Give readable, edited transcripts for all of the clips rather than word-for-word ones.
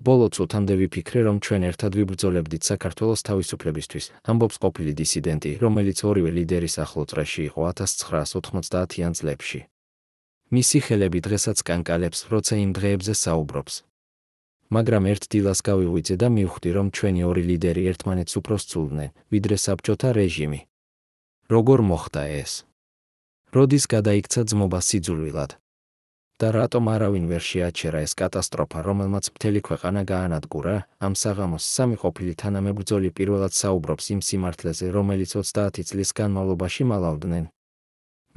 ბოლო წუთამდე ვიფიქრე, რომ ჩვენ ერთად ვიბრძოლებდით საქართველოს თავისუფლებისთვის, ამბობს ყოფილი დისიდენტი, რომელიც ორივე ლიდერის ახლო წრეში იყო 1990-იან წლებში. მისი ხელები დღესაც კანკალებს, როცა იმ დღეებზე საუბრობს. მაგრამ ერთ დილას გავიღვიძე და მივხვდი, რომ ჩვენი ორი ლიდერი ერთმანეთს უფრო სცულდნენ, ვიდრე საბჭოთა რეჟიმი. როგორ მოხდა ეს? როდის გადაიქცა ძმობა სიძულვილად? და რატომ არავინ ვერ შეაჩერა ეს კატასტროფა, რომელმაც მთელი ქვეყანა გაანადგურა? ამ საღამოს სამი ყოფილი თანამებრძოლი პირველად საუბრობს იმ სიმართლეზე, რომელიც 30 წლის განმავლობაში მალავდნენ.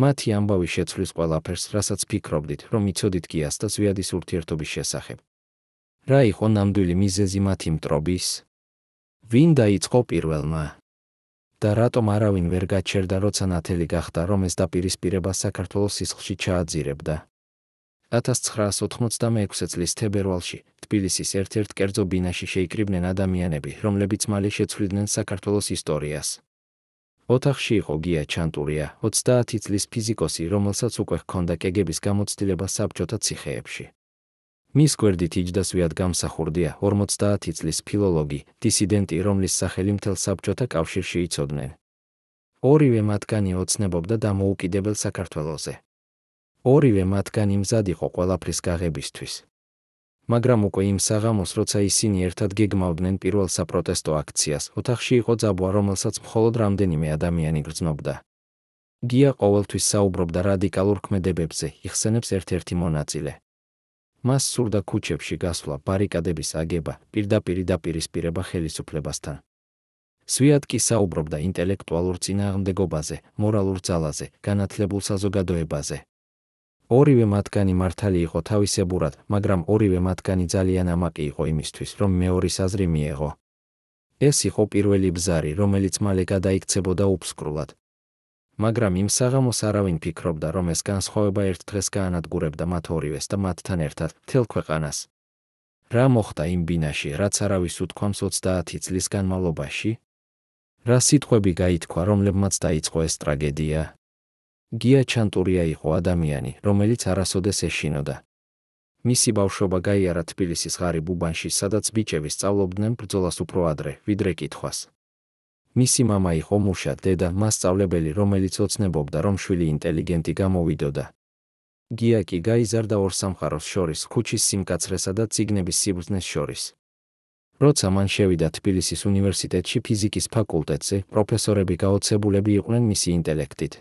მათი ამბავი შეცვლის ყველაფერს, რასაც ფიქრობდით, რომ იცოდით გიას და ზვიადის ურთიერთობის შესახებ. რა იყო ნამდვილი მიზეზი მათი მტრობის? ვინ დაიწყო პირველმა? და რატომ არავინ ვერ გაჩერდა, როცა ნათელი გახდა, რომ ეს დაპირისპირება საქართველოს სისხლში ჩააძირებდა? 1986 წლის თებერვალში თბილისის ერთ-ერთ კერძო ბინაში შეიკრიბნენ ადამიანები, რომლებიც მალე შეცვლიდნენ საქართველოს ისტორიას. ოთახში იყო გია ჩანტურია, 30 წლის ფიზიკოსი, რომელსაც უკვე ჰქონდა კგბ-ის გამოცდილება საბჭოთა ციხეებში. მის გვერდით იჯდა ზვიად გამსახურდია, 50 წლის ფილოლოგი, დისიდენტი, რომლის სახელი მთელ საბჭოთა კავშირში იცოდნენ. ორივე მათგანი ოცნებობდა დამოუკიდებელ საქართველოზე. ორივე მათგანი მზად იყო ყველაფრის გაღებისთვის. მაგრამ უკვე იმ საღამოს, როცა ისინი ერთად გეგმავდნენ პირველ საპროტესტო აქციას, ოთახში იყო ძაბვა, რომელსაც მხოლოდ რამდენიმე ადამიანი გრძნობდა. გია ყოველთვის საუბრობდა რადიკალურ ქმედებებზე, იხსენებს ერთ-ერთი მონაწილე. მას სურდა ქუჩებში გასვლა, ბარიკადების აგება, პირდაპირი დაპირისპირება ხელისუფლებასთან. ზვიად კი საუბრობდა ინტელექტუალურ წინააღმდეგობაზე, მორალურ ძალაზე, განათლებულ საზოგადოებაზე. ორივე მათგანი მართალი იყო თავისებურად, მაგრამ ორივე მათგანი ძალიან ამაყი იყო იმისთვის, რომ მეორის აზრი მიეღო. ეს იყო პირველი ბზარი, რომელიც მალე გადაიქცებოდა უფსკრულად. მაგრამ იმ საღამოს არავინ ფიქრობდა, რომ ეს განსხვავება ერთ დღეს გაანადგურებდა მათ ორივეს და მათთან ერთად მთელ ქვეყანას. რა მოხდა იმ ბინაში, რაც არავის უთქვამს 30 წლის განმავლობაში? რა სიტყვები გაითქვა, რომლებმაც დაიწყო ეს ტრაგედია? გია ჩანტურია იყო ადამიანი, რომელიც არასოდეს ეშინოდა. მისი ბავშვობა გაიარა თბილისის ღარიბ უბანში, სადაც ბიჭები სწავლობდნენ ბრძოლას უფრო ადრე, ვიდრე კითხვას. მისი მამა იყო მუშა, დედა მასწავლებელი, რომელიც ოცნებობდა, რომ შვილი ინტელიგენტი გამოვიდოდა. გია კი გაიზარდა ორ სამყაროს შორის, ქუჩის სიმკაცრესა და წიგნების სიბრძნეს შორის. როცა მან შევიდა თბილისის უნივერსიტეტში ფიზიკის ფაკულტეტზე, პროფესორები გაოცებულები იყვნენ მისი ინტელექტით.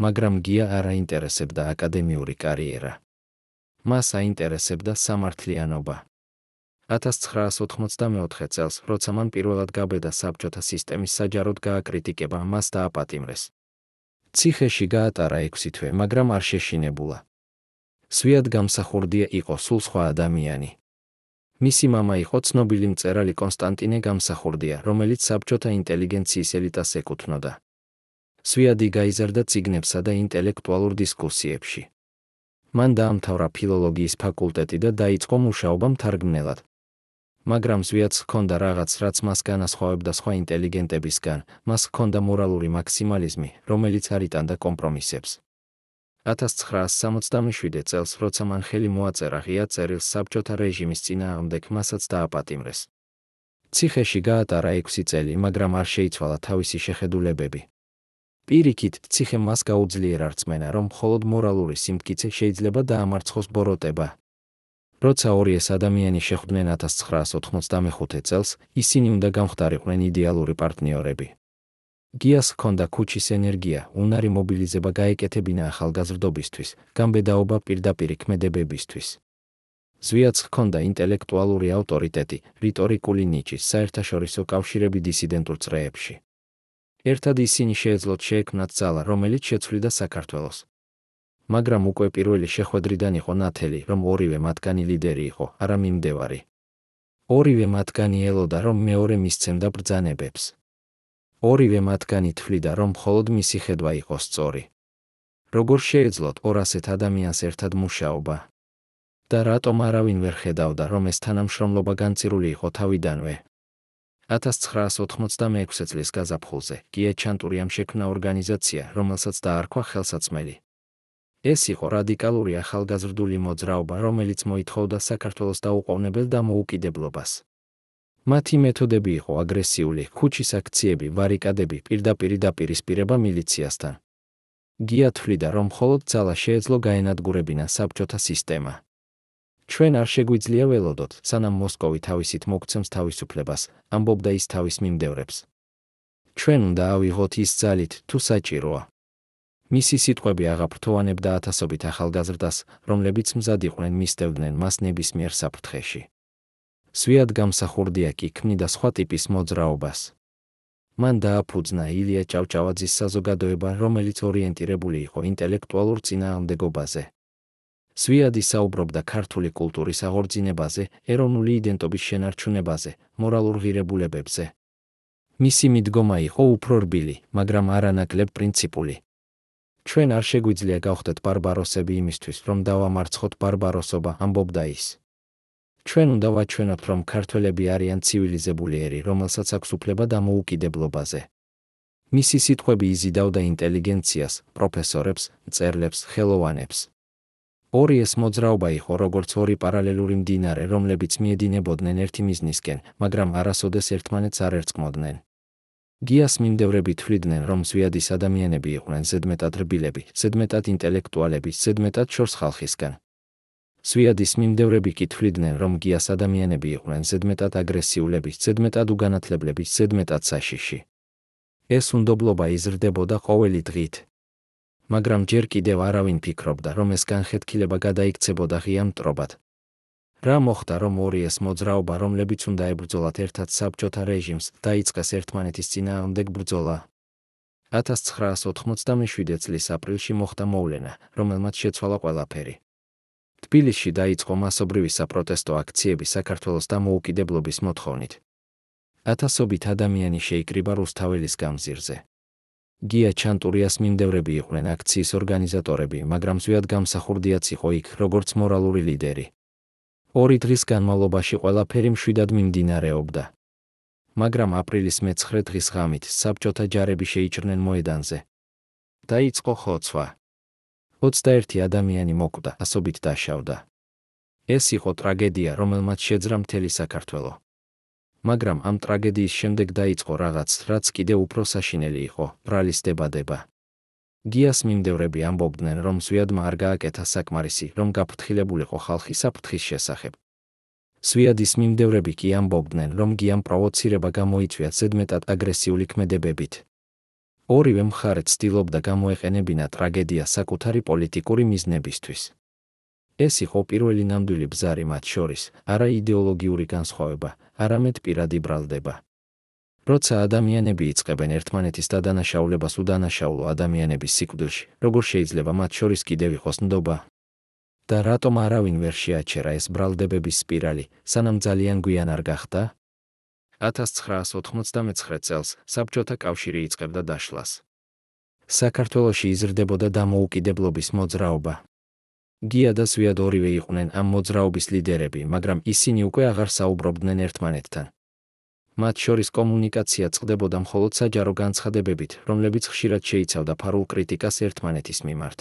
მაგრამ გია არ აინტერესებდა აკადემიური კარიერა. მას აინტერესებდა სამართლიანობა. 1984 წელს, როცა მან პირველად გაბედა საბჭოთა სისტემის საჯაროდ გააკრიტიკება, მას დააპატიმრეს. ციხეში გაატარა 6 თვე, მაგრამ არ შეშინებულა. ზვიად გამსახურდია იყო სულ სხვა ადამიანი. მისი მამა იყო ცნობილი მწერალი კონსტანტინე გამსახურდია, რომელიც საბჭოთა ინტელიგენციის ელიტას ეკუთვნოდა. ზვიადი გაიზარდა წიგნებსა და ინტელექტუალურ დისკუსიებში. მან დაამთავრა ფილოლოგიის ფაკულტეტი და დაიწყო მუშაობა მთარგმნელად. მაგრამ ზვიადს ჰქონდა რაღაც, რაც მას განასხვავებდა სხვა ინტელიგენტებისგან, მას ჰქონდა მორალური მაქსიმალიზმი, რომელიც არ იტანდა კომპრომისებს. 1967 წელს, როცა მან ხელი მოაწერა ღია წერილს საბჭოთა რეჟიმის წინააღმდეგ, მასაც დააპატიმრეს. ციხეში გაატარა 6 წელი, მაგრამ არ შეიცვალა თავისი შეხედულებები. პირიქით, ციხემ მას გაუძლიერა რწმენა, რომ მხოლოდ მორალური სიმტკიცე შეიძლება დაამარცხოს ბოროტება. როცა ორი ეს ადამიანი შეხვდნენ 1985 წელს, ისინი უნდა გამხდარიყვნენ იდეალური პარტნიორები. გიას ჰქონდა ქუჩის ენერგია, უნარი მობილიზება გაეკეთებინა ახალგაზრდობისთვის, გამბედაობა პირდაპირი ქმედებებისთვის. ზვიადს ჰქონდა ინტელექტუალური ავტორიტეტი, რიტორიკული ნიჭი, საერთაშორისო კავშირები დისიდენტურ წრეებში. ერთად ისინი შეეძლოთ შეექმნათ ძალა, რომელიც შეცვლიდა საქართველოს. მაგრამ უკვე პირველი შეხვედრიდან იყო ნათელი, რომ ორივე მათგანი ლიდერი იყო, არა მიმდევარი. ორივე მათგანი ელოდა, რომ მეორე მისცემდა ბრძანებებს. ორივე მათგანი თვლიდა, რომ მხოლოდ მისი ხედვა იყო სწორი. როგორ შეეძლოთ 200 ადამიანს ერთად მუშაობა? და რატომ არავინ ვერ ხედავდა, რომ ეს თანამშრომლობა განწირული იყო თავიდანვე? 1986 წლის გაზაფხულზე გია ჩანტურიამ შექმნა ორგანიზაცია, რომელსაც დაარქვა ხელსაწყმელი. ეს იყო რადიკალური ახალგაზრდული მოძრაობა, რომელიც მოითხოვდა საქართველოს დაუყოვნებელ დამოუკიდებლობას. მათი მეთოდები იყო აგრესიული, ქუჩის აქციები, ვარიკადები, პირდაპირ დაპირისპირება მილიციასთან. გია თვლიდა, რომ მხოლოდ ძალა შეეძლო გაენადგურებინა საბჭოთა სისტემა. ჩვენ არ შეგვიძლია ველოდოთ, სანამ მოსკოვი თავისით მოგცემს თავისუფლებას, ამბობდა ის თავის მიმდევრებს. ჩვენ უნდა ავიღოთ ის ძალით, თუ საჭიროა. მისი სიტყვები აღაფრთოვანებდა ათასობით ახალგაზრდას, რომლებიც მზად იყვნენ მისდევდნენ მას ნებისმიერ საფრთხეში. სვიად გამსახურდია კი ქმნიდა სხვა ტიპის მოძრაობას. მან დააფუძნა ილია ჭავჭავაძის საზოგადოება, რომელიც ორიენტირებული იყო ინტელექტუალურ წინააღმდეგობაზე. სვიადი საუბრობდა ქართული კულტურის აღორძინებაზე, ეროვნული იდენტობის შენარჩუნებაზე, მორალურ ღირებულებებზე. მისი მიდგომა იყო უფრო რბილი, მაგრამ არანაკლებ პრინციპული. ჩვენ არ შეგვიძლია გავხდეთ ბარბაროსები იმისთვის, რომ დავამარცხოთ ბარბაროსობა, ამბობდა ის. ჩვენ უნდა ვაჩვენოთ, რომ ქართველები არიან ცივილიზებული ერი, რომელსაც აქვს უფლება დამოუკიდებლობაზე. მისი სიტყვები იზიდავდა ინტელიგენციას, პროფესორებს, მწერლებს, ხელოვანებს. ორი ეს მოძრაობა იყო როგორც ორი პარალელური მდინარე, რომლებიც მიედინებოდნენ ერთი მიზნისკენ, მაგრამ არასოდეს ერთმანეთს არ ერწყმოდნენ. გიას მიმდევრები თვლიდნენ, რომ ზვიადის ადამიანები იყვნენ ზედმეტად რბილები, ზედმეტად ინტელექტუალები, ზედმეტად შორს ხალხისგან. ზვიადის მიმდევრები კი თვლიდნენ, რომ გიას ადამიანები იყვნენ ზედმეტად აგრესიულები, ზედმეტად უგანათლებლები, ზედმეტად საშიში. ეს უნდობლობა იზრდებოდა ყოველი დღით. მაგრამ ჯერ კიდევ არავინ ფიქრობდა, რომ ეს განხეთქილება გადაიქცებოდა ღია მტრობად. რა მოხდა, რომ ორი ეს მოძრაობა, რომლებიც უნდა ებრძოლათ ერთად საბჭოთა რეჟიმს, დაიწყეს ერთმანეთის წინააღმდეგ ბრძოლა. 1987 წლის აპრილში მოხდა მოვლენა, რომელმაც შეცვალა ყველაფერი. თბილისში დაიწყო მასობრივი საპროტესტო აქციები საქართველოს დამოუკიდებლობის მოთხოვნით. ათასობით ადამიანი შეიკრიბა რუსთაველის გამზირზე. გია ჩანტურიას მიმდევრები იყვნენ აქციის ორგანიზატორები, მაგრამ ზვიად გამსახურდიაც იყო იქ, როგორც მორალური ლიდერი. 2 დღის განმავლობაში ყველაფერი მშვიდად მიმდინარეობდა. მაგრამ აპრილის მე-9 დღის ღამით საბჭოთა ჯარები შეიჭრნენ მოედანზე. დაიწყო ხოცვა. 21 ადამიანი მოკვდა, ასობით დაშავდა. ეს იყო ტრაგედია, რომელმაც შეძრა მთელი საქართველო. მაგრამ ამ ტრაგედიის შემდეგ დაიწყო რაღაც, რაც კიდევ უფრო საშინელი იყო, ბრალის დებადება. გიას მიმდევრები ამბობდნენ, რომ ზვიადმა არ გააკეთა საკმარისი, რომ გაფრთხილებულიყო ხალხი საფრთხის შესახებ. სვიადის მიმდევრები კი ამბობდნენ, რომ გიამ პროვოცირება გამოიწვია ზედმეტად აგრესიული ქმედებებით. ორივე მხარე ცდილობდა გამოეყენებინა ტრაგედია საკუთარი პოლიტიკური მიზნებისთვის. ეს იყო პირველი ნამდვილი ბზარი მათ შორის, არა იდეოლოგიური განსხვავება, არამედ პირადი ბრალდება. როცა ადამიანები იწყებენ ერთმანეთის დადანაშაულებას უდანაშაულო ადამიანების სიკვდილში, როგორ შეიძლება მათ შორის კიდევ იყოს ნდობა? და რატომ არავინ ვერ შეაჩერა ეს ბრალდებების სპირალი, სანამ ძალიან გვიან არ გახდა? 1989 წელს საბჭოთა კავშირი იწყებდა დაშლას. საქართველოში იზრდებოდა დამოუკიდებლობის მოძრაობა. გია და ზვიად ორივე იყვნენ ამ მოძრაობის ლიდერები, მაგრამ ისინი უკვე აღარ საუბრობდნენ ერთმანეთთან. მათ შორის კომუნიკაცია წყდებოდა მხოლოდ საჯარო განცხადებებით, რომლებიც ხშირად შეიცავდა ფარულ კრიტიკას ერთმანეთის მიმართ.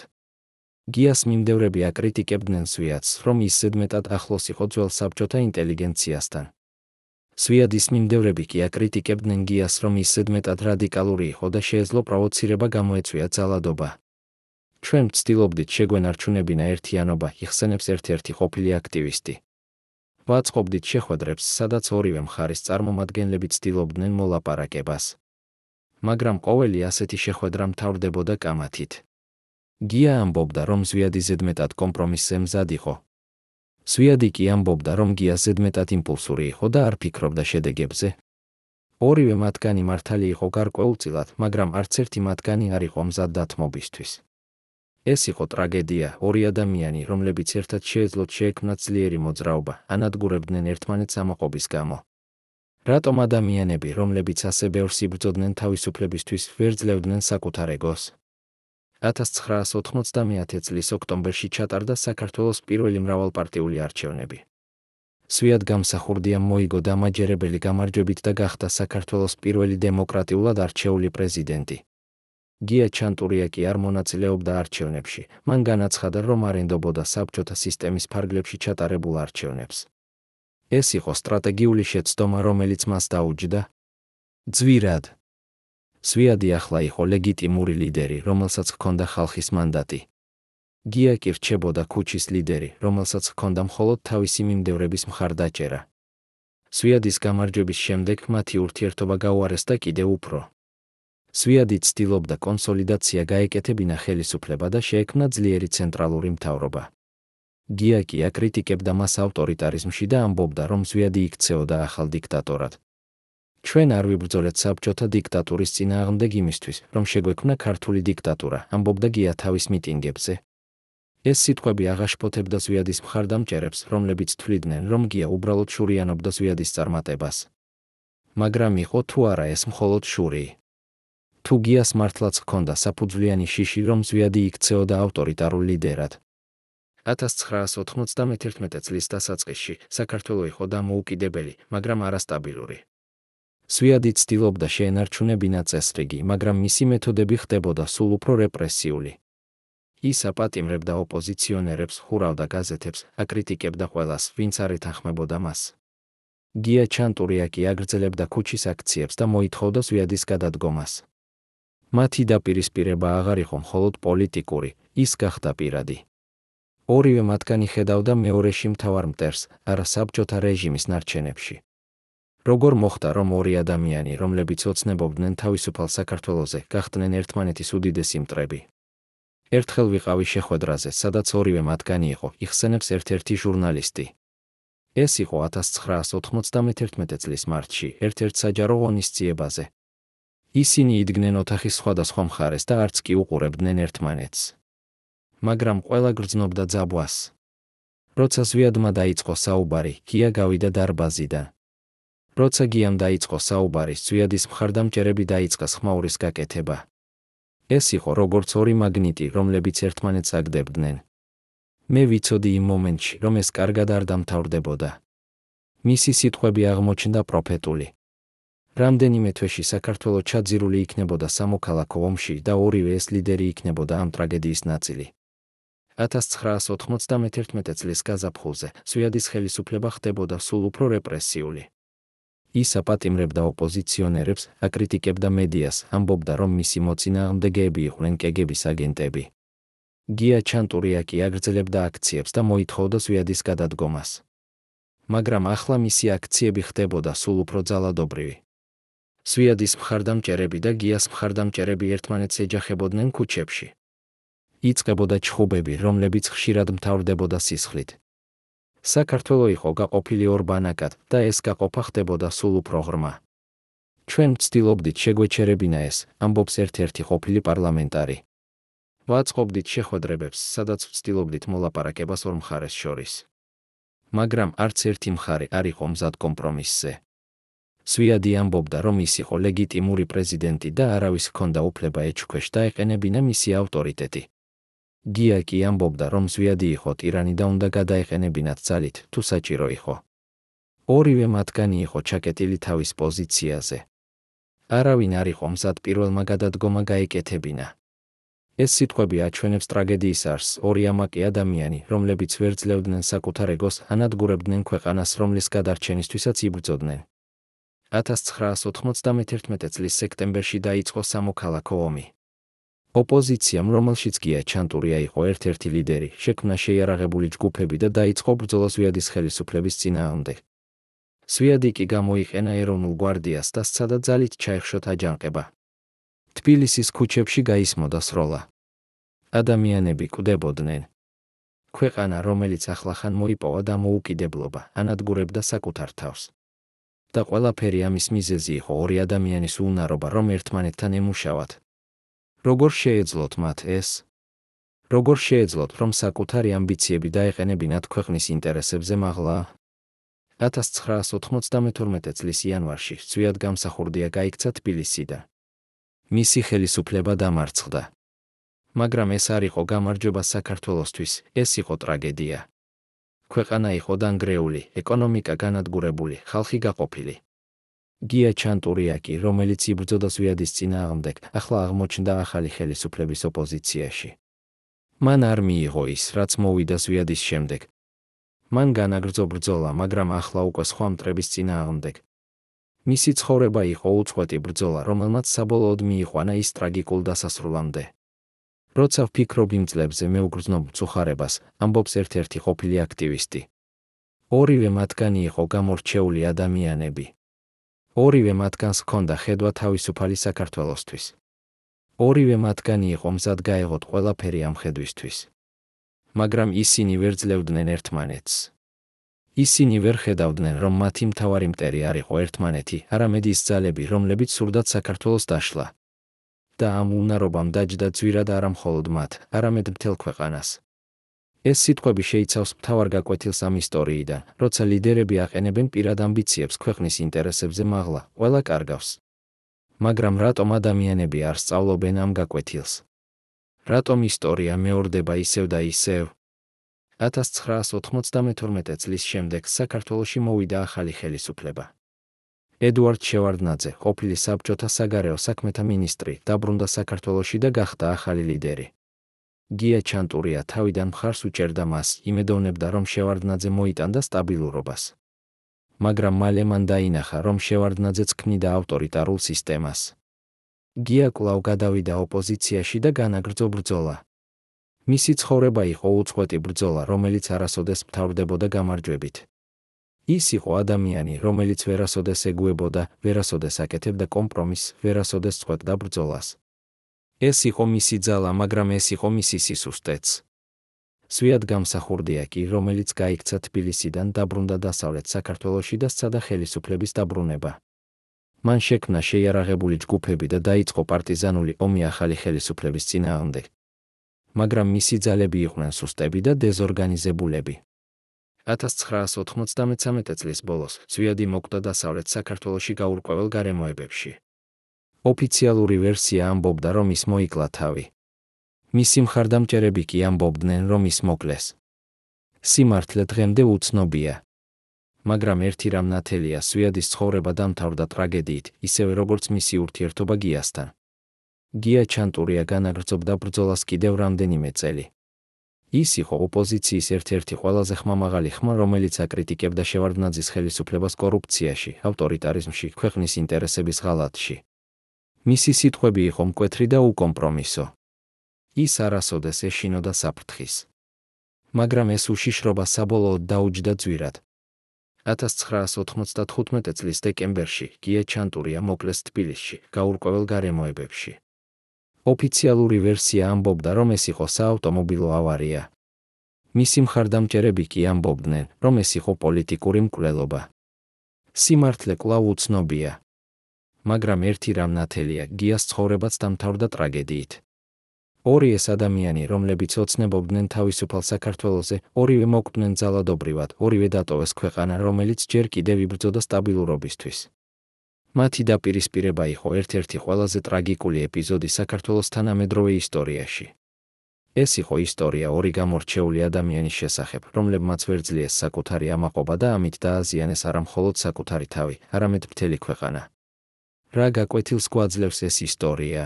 გიას მიმდევრები აკრიტიკებდნენ ზვიადს, რომ ის ზედმეტად ახლოს იყო ძველ საბჭოთა ინტელიგენციასთან. ზვიადის მიმდევრები კი აკრიტიკებდნენ გიას, რომ ის ზედმეტად რადიკალური იყო და შეეძლო პროვოცირება გამოეწვია ძალადობა. ჩვენ ვცდილობდით შეგვენარჩუნებინა ერთიანობა, იხსენებს ერთ-ერთი ყოფილი აქტივისტი. ვაწყობდით შეხვედრებს, სადაც ორივე მხარის წარმომადგენლები ცდილობდნენ მოლაპარაკებას. მაგრამ ყოველი ასეთი შეხვედრა მთავრდებოდა კამათით. გია ამბობდა, რომ ზვიადი ზედმეტად კომპრომისზე მზად იყო. ზვიადი კი ამბობდა, რომ გია ზედმეტად იმპულსური იყო და არ ფიქრობდა შედეგებზე. ორივე მათგანი მართალი იყო გარკვეულწილად, მაგრამ არც ერთი მათგანი არ იყო მზად დათმობისთვის. ეს იყო ტრაგედია, ორი ადამიანი, რომლებიც ერთად შეეძლოთ შეექმნათ ძლიერი მოძრაობა, ანადგურებდნენ ერთმანეთს ამაყობის გამო. რატომ ადამიანები, რომლებიც ასე ბევრს იბრძოდნენ თავისუფლებისთვის, ვერ ძლევდნენ საკუთარ ეგოს? 1990 წლის ოქტომბერში ჩატარდა საქართველოს პირველი მრავალპარტიული არჩევნები. ზვიად გამსახურდიამ მოიგო დამაჯერებელი გამარჯვებით და გახდა საქართველოს პირველი დემოკრატიულად არჩეული პრეზიდენტი. გია ჩანტურია კი არ მონაწილეობდა არჩევნებში, მან განაცხადა, რომ არ ენდობოდა საბჭოთა სისტემის ფარგლებში ჩატარებულ არჩევნებს. ეს იყო სტრატეგიული შეცდომა, რომელიც მას დაუჯდა ძვირად. სვიადი ახლა იყო ლეგიტიმური ლიდერი, რომელსაც ჰქონდა ხალხის მანდატი. გია კი რჩებოდა ქუჩის ლიდერი, რომელსაც ჰქონდა მხოლოდ თავისი მიმდევრების მხარდაჭერა. სვიადის გამარჯვების შემდეგ მათი ურთიერთობა გაუარესდა კიდევ უფრო. სვიადი ცდილობდა კონსოლიდაცია გაეკეთებინა ხელისუფლება და შეექმნა ძლიერი ცენტრალური მთავრობა. გია კი აკრიტიკებდა მას ავტორიტარიზმში და ამბობდა, რომ სვიადი იქცეოდა ახალ დიქტატორად. ჩვენ არ ვიბრძოლეთ საბჭოთა დიქტატურის წინააღმდეგ იმისთვის, რომ შეგვექმნა ქართული დიქტატურა, ამბობდა გია თავის მიტინგებზე. ეს სიტყვები აღაშფოთებდა სვიადის მხარდამჭერებს, რომლებიც თვლიდნენ, რომ გია უბრალოდ შურიანობდა სვიადის წარმატებას. მაგრამ იყო თუ არა ეს მხოლოდ შური. თუ გიას მართლაც ჰქონდა საფუძვლიანი შიში, რომ სვიადი იქცეოდა ავტორიტარულ ლიდერად. 1991 წლის დასაწყისში საქართველო იყო დამოუკიდებელი, მაგრამ არასტაბილური. სვიადი ცდილობდა შეენარჩუნებინა წესრიგი, მაგრამ მისი მეთოდები ხდებოდა სულ უფრო რეპრესიული. ის აპატიმრებდა ოპოზიციონერებს, ხურავდა გაზეთებს, აკრიტიკებდა ყველას, ვინც არ ეთანხმებოდა მას. გია ჩანტურია კი აგრძელებდა ქუჩის აქციებს და მოითხოვდა სვიადის გადადგომას. მათი დაპირისპირება აღარ იყო მხოლოდ პოლიტიკური, ის გახდა პირადი. ორივე მათგანი ხედავდა მეორეში მთავარ მტერს, არა საბჭოთა რეჟიმის ნარჩენებში. როგორ მოხდა, რომ ორი ადამიანი, რომლებიც ოცნებობდნენ თავისუფალ საქართველოზე, გახდნენ ერთმანეთის უდიდესი მტრები? ერთხელ ვიყავი შეხვედრაზე, სადაც ორივე მათგანი იყო, იხსენებს ერთ-ერთი ჟურნალისტი. ეს იყო 1991 წლის მარტში, ერთ-ერთ საჯარო ღონისძიებაზე. ისინი იდგნენ ოთახის სხვადასხვა მხარეს და არც კი უყურებდნენ ერთმანეთს. მაგრამ ყველა გრძნობდა ძაბვას. როცა სვიადმა დაიწყო საუბარი, გია გავიდა დარბაზიდან. როცა გიამ დაიწყო საუბარი, სვიადის მხარდამჭერები დაიწყა ხმაურის გაკეთება. ეს იყო როგორც ორი მაგნიტი, რომლებიც ერთმანეთს აგდებდნენ. მე ვიცოდი იმ მომენტში, რომ ეს კარგად არ დამთავრდებოდა. მისი სიტყვები აღმოჩნდა პროფეტული. რამდენიმე თვეში საქართველო ჩაძირული იქნებოდა სამოქალაქო ომში და ორივე ეს ლიდერი იქნებოდა ამ ტრაგედიის ნაწილი. 1991 წლის გაზაფხულზე სვიადის ხელისუფლება ხდებოდა სულ უფრო რეპრესიული. ის აპატიმრებდა ოპოზიციონერებს, აკრიტიკებდა მედიას, ამბობდა, რომ მისი მოწინააღმდეგეები იყვნენ კგბ-ის აგენტები. გია ჩანტურია კი აგრძელებდა აქციებს და მოითხოვდა სვიადის გადადგომას. მაგრამ ახლა მისი აქციები ხდებოდა სულ უფრო ძალადობრივი. სვიადის მხარდამჭერები და გიას მხარდამჭერები ერთმანეთს ეჯახებოდნენ ქუჩებში. იწყებოდა ჩხუბები, რომლებიც ხშირად მთავრდებოდა სისხლით. საქართველო იყო გაყოფილი ორ ბანაკად და ეს გაყოფა ხდებოდა სულ უფრო ღრმა. ჩვენ ვცდილობდით შეგვეჩერებინა ეს, ამბობს ერთ-ერთი ყოფილი პარლამენტარი. ვაწყობდით შეხვედრებებს, სადაც ვცდილობდით მოლაპარაკებას ორ მხარეს შორის. მაგრამ არც ერთი მხარე არ იყო მზად კომპრომისზე. სვიადი ამბობდა, რომ ის იყო ლეგიტიმური პრეზიდენტი და არავის ჰქონდა უფლება ეჩქვეშ და ეყენებინა მისი ავტორიტეტი. გია კი ამბობდა, რომ სვიადი იყო ტირანი და უნდა გადაეყენებინათ ძალით, თუ საჭირო იყო. ორივე მათგანი იყო ჩაკეტილი თავის პოზიციაზე. არავინ არ იყო მზად პირველმა გადადგომა გაეკეთებინა. ეს სიტყვები აჩვენებს ტრაგედიის არსს, ორი ამაკი ადამიანი, რომლებიც ვერ ძლევდნენ საკუთარ ეგოს, ანადგურებდნენ ქვეყანას, რომლის გადარჩენისთვისაც იბრძოდნენ. 1991 წლის სექტემბერში დაიწყო სამოქალაქო ომი. ოპოზიციამ, რომელშიც გია ჩანტურია იყო ერთ-ერთი ლიდერი, შექმნა შეიარაღებული ჯგუფები და დაიწყო ბრძოლა სვიადის ხელისუფლების წინააღმდეგ. სვიადი კი გამოიყენა ეროვნულ გვარდიას და სცადა ძალით ჩაეხშოთ აჯანყება. თბილისის ქუჩებში გაისმოდა სროლა. ადამიანები კვდებოდნენ. ქვეყანა, რომელიც ახლახან მოიპოვა დამოუკიდებლობა, ანადგურებდა საკუთარ თავს. და ყველაფერი ამის მიზეზი იყო ორი ადამიანის უნარობა, რომ ერთმანეთთან ემუშავათ. როგორ შეეძლოთ მათ ეს? როგორ შეეძლოთ, რომ საკუთარი ამბიციები დაეყენებინათ ქვეყნის ინტერესებზე მაღლა? 1992 წლის იანვარში სვიად გამსახურდია გაიქცა თბილისიდან. მისი ხელისუფლება დამარცხდა. მაგრამ ეს არ იყო გამარჯვება საქართველოსთვის, ეს იყო ტრაგედია. ქვეყანა იყო დანგრეული, ეკონომიკა განადგურებული, ხალხი გაყოფილი. გია ჩანტურია კი, რომელიც იბრძოდა ზვიადის წინააღმდეგ, ახლა აღმოჩნდა ახალი ხელისუფლების ოპოზიციაში. მან არ მიიღო ის, რაც მოვიდა ზვიადის შემდეგ. მან განაგრძო ბრძოლა, მაგრამ ახლა უკვე სხვა მტრების წინააღმდეგ. მისი ცხოვრება იყო უწყვეტი ბრძოლა, რომელმაც საბოლოოდ მიიყვანა ის ტრაგიკულ დასასრულამდე. როცა ვფიქრობ იმ წლებზე, მე უგრძნობ მწუხარებას, ამბობს ერთ-ერთი ყოფილი აქტივისტი. ორივე მათგანი იყო გამორჩეული ადამიანები. ორივე მათგანს ჰქონდა ხედვა თავისუფალი საქართველოსთვის. ორივე მათგანი იყო მზად გაეღოთ ყველაფერი ამ ხედვისთვის. მაგრამ ისინი ვერ ძლევდნენ ერთმანეთს. ისინი ვერ ხედავდნენ, რომ მათი მთავარი მტერი არ იყო ერთმანეთი, არამედ ის ძალები, რომლებიც სურდათ საქართველოს დაშლა. და ამ უნარობამ დაჯდა ძვირად არა მხოლოდ მათ, არამედ მთელ ქვეყანას. ეს სიტყვები შეიცავს მთავარ გაკვეთილს ამ ისტორიიდან, როცა ლიდერები აყენებენ პირად ამბიციებს ქვეყნის ინტერესებზე მაღლა, ყველა კარგავს. მაგრამ რატომ ადამიანები არ სწავლობენ ამ გაკვეთილს? რატომ ისტორია მეორდება ისევ და ისევ? 1992 წლის შემდეგ საქართველოში მოვიდა ახალი ხელისუფლება. ედუარდ შევარდნაძე, ყოფილი საბჭოთა საგარეო საქმეთა მინისტრი, დაბრუნდა საქართველოში და გახდა ახალი ლიდერი. გია ჩანტურია თავიდან მხარს უჭერდა მას, იმედოვნებდა, რომ შევარდნაძე მოიტანდა სტაბილურობას. მაგრამ მალე მან დაინახა, რომ შევარდნაძეც ქმნიდა ავტორიტარულ სისტემას. გია კვლავ გადავიდა ოპოზიციაში და განაგრძო ბრძოლა. მისი ცხოვრება იყო უწყვეტი ბრძოლა, რომელიც არასოდეს მთავრდებოდა გამარჯვებით. ის იყო ადამიანი, რომელიც ვერასოდეს ეგუებოდა, ვერასოდეს აკეთებდა კომპრომისს, ვერასოდეს წყვეტდა ბრძოლას. ეს იყო მისი ძალა, მაგრამ ეს იყო მისი სისუსტეც. სვიად გამსახურდია კი, რომელიც გაიქცა თბილისიდან, დაბრუნდა დასავლეთ საქართველოში და სცადა ხელისუფლების დაბრუნება. მან შექმნა შეიარაღებული ჯგუფები და დაიწყო პარტიზანული ომი ახალი ხელისუფლების წინააღმდეგ. მაგრამ მისი ძალები იყვნენ სუსტები და დეზორგანიზებულები. 1993 წლის ბოლოს სვიადი მოკვდა დასავლეთ საქართველოში გაურკვეველ გარემოებებში. ოფიციალური ვერსია ამბობდა, რომ ის მოიკლა თავი. მისი მხარდამჭერები კი ამბობდნენ, რომ ის მოკლეს. სიმართლე დღემდე უცნობია. მაგრამ ერთი რამ ნათელია, სვიადის ცხოვრება დამთავრდა ტრაგედიით, ისევე როგორც მისი ურთიერთობა გიასთან. გია ჩანტურია განაგრძობდა ბრძოლას კიდევ რამდენიმე წელი. ის იყო ოპოზიციის ერთ-ერთი ყველაზე ხმამაღალი ხმა, რომელიც აკრიტიკებდა შევარდნაძის ხელისუფლებას კორუფციაში, ავტორიტარიზმში, ქვეყნის ინტერესების ღალატში. მისი სიტყვები იყო მკვეთრი და უკომპრომისო. ის არასოდეს ეშინოდა საფრთხის. მაგრამ ეს უშიშრობა საბოლოოდ დაუჯდა ძვირად. 1995 წლის დეკემბერში გია ჩანტურია მოკლეს თბილისში, გაურკვეველ გარემოებებში. ოფიციალური ვერსია ამბობდა, რომ ეს იყო საავტომობილო ავარია. მისი მხარდამჭერები კი ამბობდნენ, რომ ეს იყო პოლიტიკური მკვლელობა. სიმართლე კვლავ უცნობია. მაგრამ ერთი რამ ნათელია, გიას ცხოვრებაც დამთავრდა ტრაგედიით. ორი ეს ადამიანი, რომლებიც ოცნებობდნენ თავისუფალ საქართველოზე, ორივე მოკვდნენ ძალადობრივად, ორივე დატოვეს ქვეყანა, რომელიც ჯერ კიდევ იბრძოდა სტაბილურობისთვის. მათი დაპირისპირება იყო ერთ-ერთი ყველაზე ტრაგიკული ეპიზოდი საქართველოს თანამედროვე ისტორიაში. ეს იყო ისტორია ორი გამორჩეული ადამიანის შესახებ, რომლებმაც ვერ ძლიეს საკუთარი ამაყობა და ამით დააზიანეს არა მხოლოდ საკუთარი თავი, არამედ მთელი ქვეყანა. რა გაკვეთილს გვაძლევს ეს ისტორია?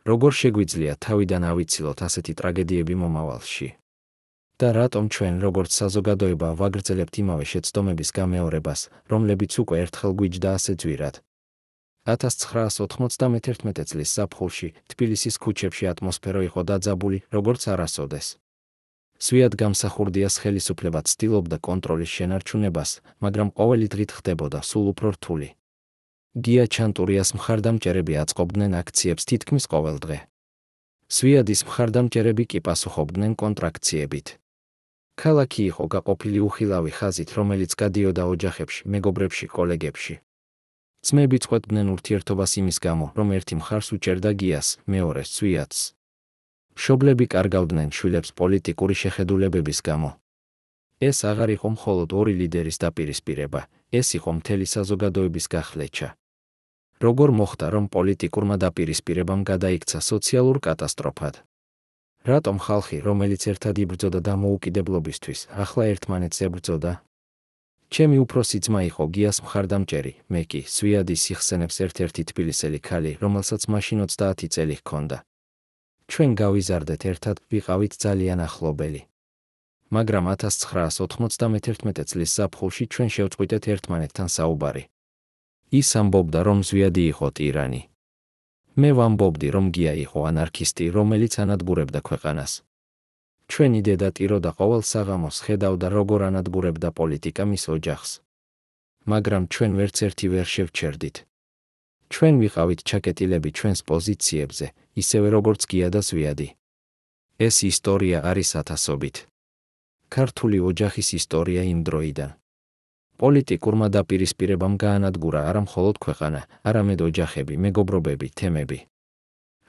როგორ შეგვიძლია თავიდან ავიცილოთ ასეთი ტრაგედიები მომავალში? და რატომ ჩვენ, როგორც საზოგადოება, ვაგრძელებთ იმავე შეცდომების გამეორებას, რომლებიც უკვე ერთხელ გვიჯდა ასე ძვირად? 1991 წლის ზაფხულში თბილისის ქუჩებში ატმოსფერო იყო დაძაბული, როგორც არასოდეს. სვიად გამსახურდიას ხელისუფლება ცდილობდა კონტროლის შენარჩუნებას, მაგრამ ყოველი დღით ხდებოდა სულ უფრო რთული. გია ჩანტურიას მხარდამჭერები აწყობდნენ აქციებს თითქმის ყოველ დღე. სვიადის მხარდამჭერები კი პასუხობდნენ კონტრაქციებით. ქალაქი იყო გაყოფილი უხილავი ხაზით, რომელიც გადიოდა ოჯახებში, მეგობრებში, კოლეგებში. ძმები წყვეტდნენ ურთიერთობას იმის გამო, რომ ერთი მხარს უჭერდა გიას, მეორეს სვიადს. მშობლები კარგავდნენ შვილებს პოლიტიკური შეხედულებების გამო. ეს აღარ იყო მხოლოდ ორი ლიდერის დაპირისპირება, ეს იყო მთელი საზოგადოების გახლეჩა. როგორ მოხდა, რომ პოლიტიკურმა დაპირისპირებამ გადაიქცა სოციალურ კატასტროფად? რატომ ხალხი, რომელიც ერთად იბრძოდა დამოუკიდებლობისთვის, ახლა ერთმანეთს ებრძოდა? ჩემი უფროსი ძმა იყო გიას მხარდამჭერი, მე კი სვიადის იხსენებს ერთ-ერთი თბილისელი ქალი, რომელსაც მაშინ 30 წელი ჰქონდა. ჩვენ გავიზარდეთ ერთად, ვიყავით ძალიან ახლობელი. მაგრამ 1991 წლის ზაფხულში ჩვენ შევწყვიტეთ ერთმანეთთან საუბარი. ის ამბობდა, რომ ზვიადი იყო ტირანი. მე ვამბობდი, რომ გია იყო ანარქისტი, რომელიც ანადგურებდა ქვეყანას. ჩვენი დედა ტიროდა ყოველ საღამოს, ხედავდა როგორ ანადგურებდა პოლიტიკა მის ოჯახს. მაგრამ ჩვენ ვერც ერთი ვერ შევჩერდით. ჩვენ ვიყავით ჩაკეტილები ჩვენს პოზიციებზე, ისევე როგორც გია და ზვიადი. ეს ისტორია არის ათასობით. ქართული ოჯახის ისტორია იმ დროიდან. პოლიტიკურმა დაპირისპირებამ გაანადგურა არა მხოლოდ ქვეყანა, არამედ ოჯახები, მეგობრობები, თემები.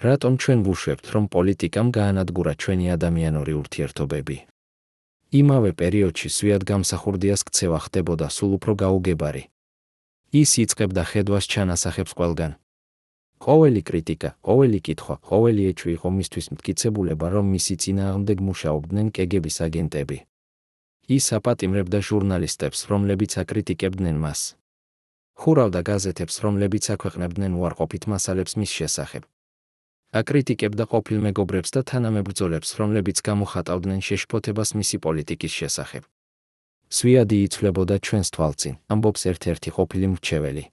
რატომ ჩვენ ვუშვებთ, რომ პოლიტიკამ გაანადგურა ჩვენი ადამიანური ურთიერთობები? იმავე პერიოდში სვიად-გამსახურდიას ქცევა ხდებოდა სულ უფრო გაუგებარი. ის იწყებდა ხედვას ჩანასახებს ყველგან. ყოველი კრიტიკა, ყოველი კითხვა, ყოველი ეჭვი იყო მისთვის მტკიცებულება, რომ მისი წინააღმდეგ მუშაობდნენ კგბ-ის აგენტები. ის აპატიმრებდა ჟურნალისტებს, რომლებიც აკრიტიკებდნენ მას. ხურავდა გაზეთებს, რომლებიც აქვეყნებდნენ უარყოფით მასალებს მის შესახებ. აკრიტიკებდა ყოფილ მეგობრებს და თანამებრძოლებს, რომლებიც გამოხატავდნენ შეშფოთებას მისი პოლიტიკის შესახებ. სვიადი იცვლებოდა ჩვენს თვალწინ, ამბობს ერთ-ერთი ყოფილი მრჩეველი.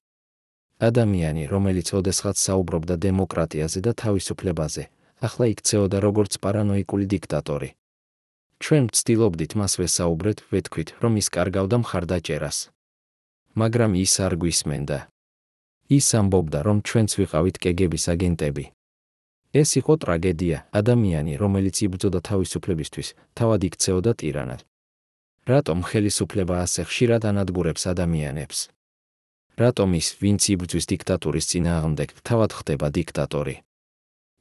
ადამიანი, რომელიც ოდესღაც საუბრობდა დემოკრატიაზე და თავისუფლებაზე, ახლა იქცეოდა როგორც პარანოიკული დიქტატორი. ჩვენ ვცდილობდით მას ვესაუბრეთ, ვეთქვით, რომ ის კარგავდა მხარდაჭერას. მაგრამ ის არ გვისმენდა. ის ამბობდა, რომ ჩვენც ვიყავით კგბ-ის აგენტები. ეს იყო ტრაგედია, ადამიანი, რომელიც იბრძოდა თავისუფლებისთვის, თავად იქცეოდა ტირანად. რატომ ხელისუფლება ასე ხშირად ანადგურებს ადამიანებს? რატომ ის, ვინც იბრძვის დიქტატურის წინააღმდეგ, თავად ხდება დიქტატორი?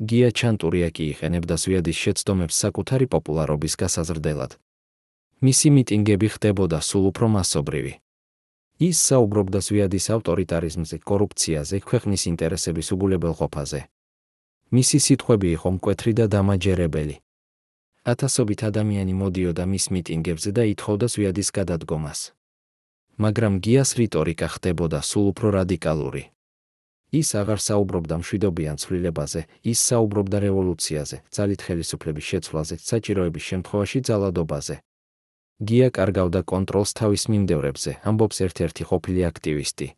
გია ჩანტურია კი იყენებდა ზვიადის შეცდომებს საკუთარი პოპულარობის გასაზრდელად. მისი მიტინგები ხდებოდა სულ უფრო მასობრივი. ის საუბრობდა ზვიადის ავტორიტარიზმზე, კორუფციაზე, ქვეყნის ინტერესების უგულებელყოფაზე. მისი სიტყვები იყო მკვეთრი და დამაჯერებელი. ათასობით ადამიანი მოდიოდა მის მიტინგებზე და ითხოვდა ზვიადის გადადგომას. მაგრამ გიას რიტორიკა ხდებოდა სულ უფრო რადიკალური. ის აღარ საუბრობდა მშვიდობიან ცვლილებაზე, ის საუბრობდა რევოლუციაზე, ძალით ხელისუფლების შეცვლაზე, საჭიროების შემთხვევაში ძალადობაზე. გია კარგავდა კონტროლს თავის მიმდევრებზე, ამბობს ერთ-ერთი ყოფილი აქტივისტი.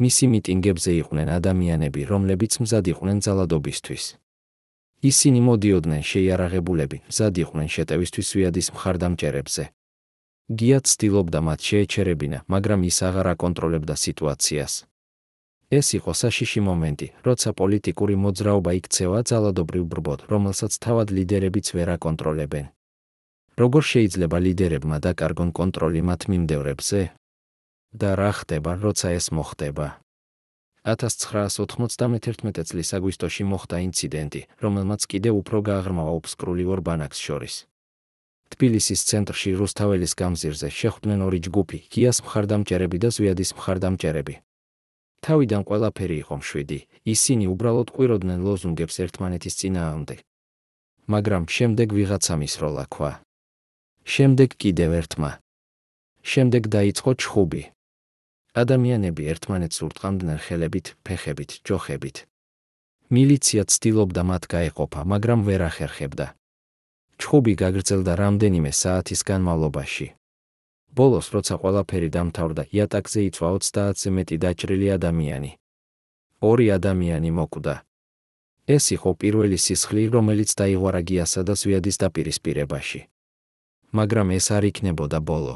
მისი მიტინგებზე იყვნენ ადამიანები, რომლებიც მზად იყვნენ ძალადობისთვის. ისინი მოდიოდნენ შეიარაღებულები, მზად იყვნენ შეტევისთვის ზვიადის მხარდამჭერებზე. გია ცდილობდა მათ შეეჩერებინა, მაგრამ ის აღარ აკონტროლებდა სიტუაციას. ეს იყო საშიში მომენტი, როცა პოლიტიკური მოძრაობა იქცევა ძალადობრივ ბრბოდ, რომელსაც თავად ლიდერებიც ვერ აკონტროლებენ. როგორ შეიძლება ლიდერებმა დაკარგონ კონტროლი მათ მიმდევრებზე? და რა ხდება, როცა ეს მოხდება? 1991 წლის აგვისტოში მოხდა ინციდენტი, რომელმაც კიდევ უფრო გააღრმავა ოფსკრული ორბანაკს შორის. თბილისის ცენტრში რუსთაველის გამზირზე შეხვდნენ ორი ჯგუფი, გიას მხარდამჭერები და ზვიადის მხარდამჭერები. თავიდან ყველაფერი იყო მშვიდი, ისინი უბრალოდ ყვიროდნენ ლოზუნგებს ერთმანეთის წინააღმდეგ. მაგრამ შემდეგ ვიღაცამ ისროლა ქვა. შემდეგ კიდევ ერთმა. შემდეგ დაიწყო ჩხუბი. ადამიანები ერთმანეთს ურტყამდნენ ხელებით, ფეხებით, ჯოხებით. მილიცია ცდილობდა მათ გაეყოფა, მაგრამ ვერ ახერხებდა. ჩხუბი გაგრძელდა რამდენიმე საათის განმავლობაში. ბოლოს, როცა ყველაფერი დამთავრდა, იატაკზე იწვა 30-ზე მეტი დაჭრილი ადამიანი. 2 ადამიანი მოკვდა. ეს იყო პირველი სისხლი, რომელიც დაიღوارა გიასა და ზვიადის დაპირისპირებაში. მაგრამ ეს არ იქნებოდა ბოლო.